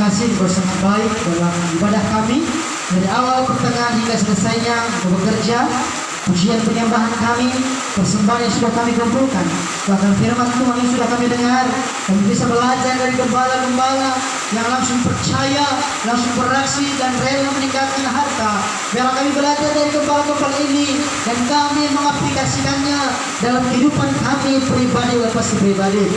kasih bersama baik dalam ibadah kami dari awal pertengahan hingga selesainya bekerja. Pujian penyembahan kami, persembahan yang sudah kami kumpulkan, bahkan firman Tuhan yang sudah kami dengar, kami bisa belajar dari gembala-gembala yang langsung percaya, langsung beraksi dan rela meningkatkan harta. Biarlah kami belajar dari gembala-gembala ini dan kami mengaplikasikannya dalam kehidupan kami pribadi lepas pribadi.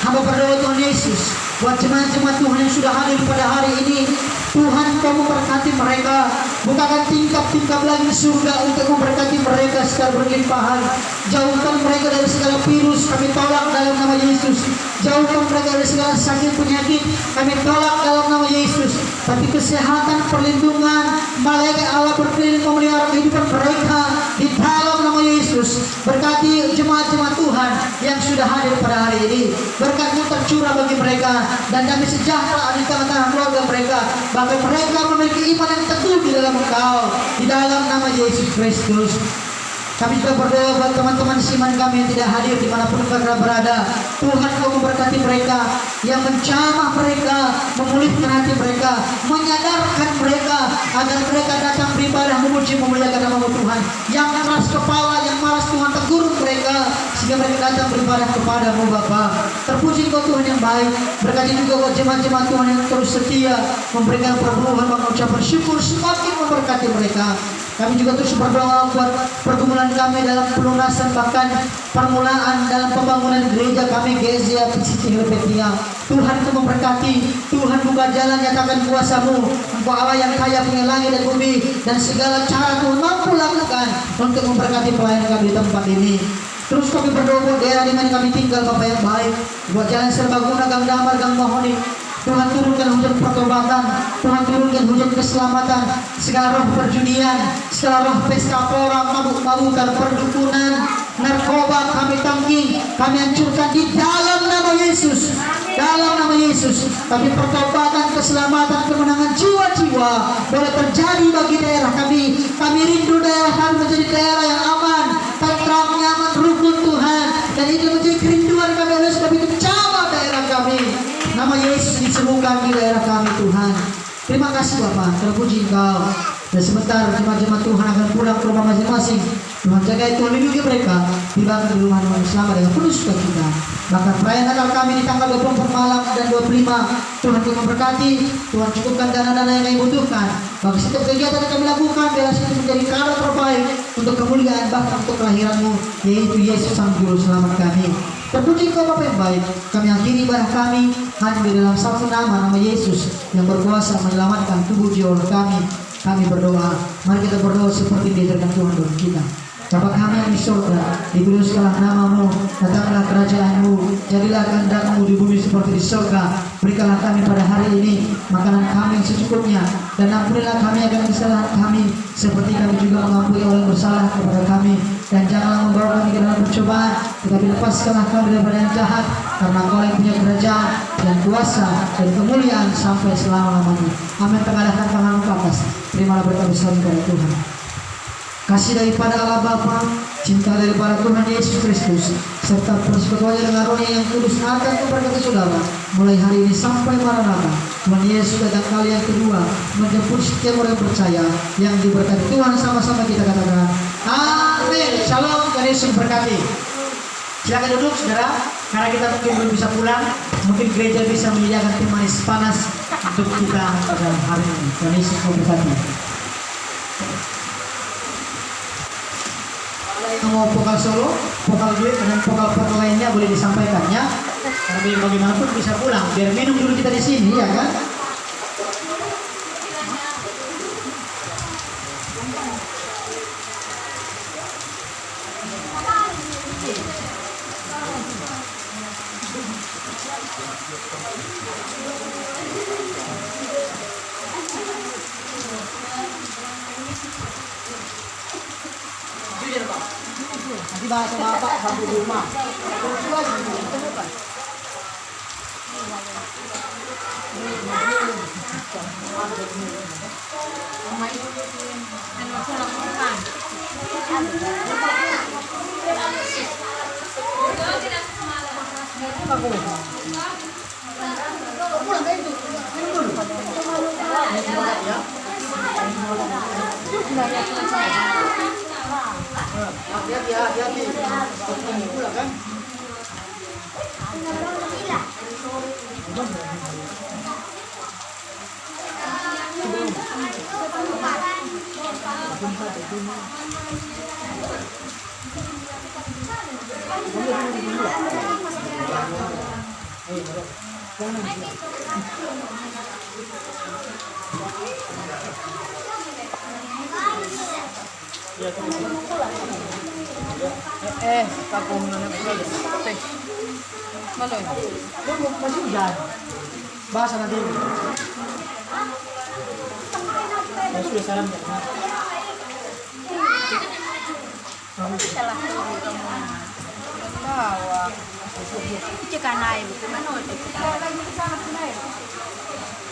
Hamba berdoa Tuhan Yesus, buat jemaat-jemaat Tuhan yang sudah hadir pada hari ini, Tuhan Kau memberkati mereka, bukakan tingkap-tingkap lagi surga untuk memberkati mereka secara berlimpahan. Jauhkan mereka dari segala virus, kami tolak dalam nama Yesus. Jauhkan mereka dari segala sakit penyakit, kami tolak dalam nama Yesus. Tapi kesehatan, perlindungan, malaikat Allah berkeliling memelihara kehidupan mereka di dalam nama Yesus. Berkati jemaat-jemaat Tuhan yang sudah hadir pada hari ini. Berkat-Mu tercurah bagi mereka dan damai sejahtera di tengah-tengah keluarga mereka. Bahkan mereka memiliki iman yang teguh di dalam Engkau, di dalam nama Yesus Kristus. Kami juga berdoa buat teman-teman siman kami yang tidak hadir dimanapun mereka berada. Tuhan Kau memberkati mereka, yang menjamah mereka, memulihkan hati mereka, menyadarkan mereka agar mereka datang beribadah memuji memuliakan nama Tuhan. Yang keras kepala, yang malas Tuhan tegur mereka sehingga mereka datang beribadah kepada-Mu Bapa. Terpuji Kau Tuhan yang baik. Berkati juga buat jemaat-jemaat Tuhan yang terus setia memberikan perbuahan mengucapkan syukur, semakin memberkati mereka. Kami juga terus berdoa buat pergumulan kami dalam pelunasan bahkan permulaan dalam pembangunan gereja kami GSJ PCC Helvetia. Tuhan Kau memberkati, Tuhan buka jalan, nyatakan kuasa-Mu. Engkau Allah yang kaya punya langit dan bumi dan segala cara Tuhan mampu lakukan untuk memberkati pelayan kami di tempat ini. Terus kami berdoa buat daerah di mana kami tinggal Bapa yang baik, buat jalan serbaguna, Gang Damar, Gang Mahoni. Tuhan turunkan hujan pertobatan, Tuhan turunkan hujan keselamatan, segala roh perjudian, segala roh pesta pora, mabuk-mabukan, perdukunan, narkoba kami tangking, kami hancurkan di dalam nama Yesus, dalam nama Yesus. Tapi pertobatan, keselamatan, kemenangan jiwa-jiwa boleh terjadi bagi daerah kami. Kami rindu daerah kami menjadi daerah yang aman, tentram, nyaman, rukun Tuhan, dan itu menjadi kerinduan kami. Oleh sebab itu jamah daerah kami. Nama Yesus disembuhkan di daerah kami Tuhan. Terima kasih Bapak, terpuji Engkau. Dan sebentar jemaat-jemaat Tuhan akan pulang ke rumah masing-masing. Tuhan jaga, Tuhan lindungi mereka, tiba di rumah dengan selamat dengan penuh sukacita. Bahkan perayaan Natal kami di tanggal 24 malam dan 25, Tuhan Tuhan memberkati, Tuhan cukupkan dana-dana yang kami butuhkan. Bagi setiap kegiatan yang kami lakukan, biarlah itu menjadi kado terbaik untuk kemuliaan bahkan untuk kelahiran-Mu, yaitu Yesus Sang Juru Selamat kami. Terpuji Kau Bapa yang baik. Kami akhiri ibadah kami hanya di dalam satu nama Yesus yang berkuasa menyelamatkan tubuh jiwa kami. Kami berdoa, mari kita berdoa seperti diajarkan Tuhan doa kita. Bapa kami yang di surga, dikuduskanlah nama-Mu, datanglah kerajaan-Mu, jadilah kehendak-Mu di bumi seperti di surga. Berikanlah kami pada hari ini makanan kami yang secukupnya, dan ampunilah kami akan kesalahan kami, seperti kami juga mengampuni orang bersalah kepada kami. Dan janganlah membawa kami ke dalam percobaan, tetapi lepaskanlah kami daripada yang jahat, karena Kau yang punya kerajaan dan kuasa dan kemuliaan sampai selama-lamanya. Amin. Tengadahkan tangan-Mu ke atas. Terimalah berkat besar kepada Tuhan. Kasih daripada Allah Bapa, cinta daripada Tuhan Yesus Kristus, serta persekutuan dengan Roh yang kudus akan memberkati saudara mulai hari ini sampai Maranatha. Tuhan Yesus datang kali yang kedua menjemput setiap orang percaya yang diberkati Tuhan. Sama-sama kita katakan amin. Shalom, Tuhan Yesus berkati. Silakan duduk saudara, karena kita mungkin belum bisa pulang. Mungkin gereja bisa menyediakan teh manis panas untuk kita pada hari ini. Tuhan Yesus memberkati. Mau vokal solo, vokal duet, dan vokal lainnya boleh disampaikannya. Tapi bagaimanapun bisa pulang. Biar minum dulu kita di sini, ya kan? Nanti bahasa bapak sampai di rumah. Pulang Ya. Hati-hati. Ini pula kan. Masih hujan. Basah nanti. Ya sudah salam ya. Bawa. Cek kanai, bukan mana?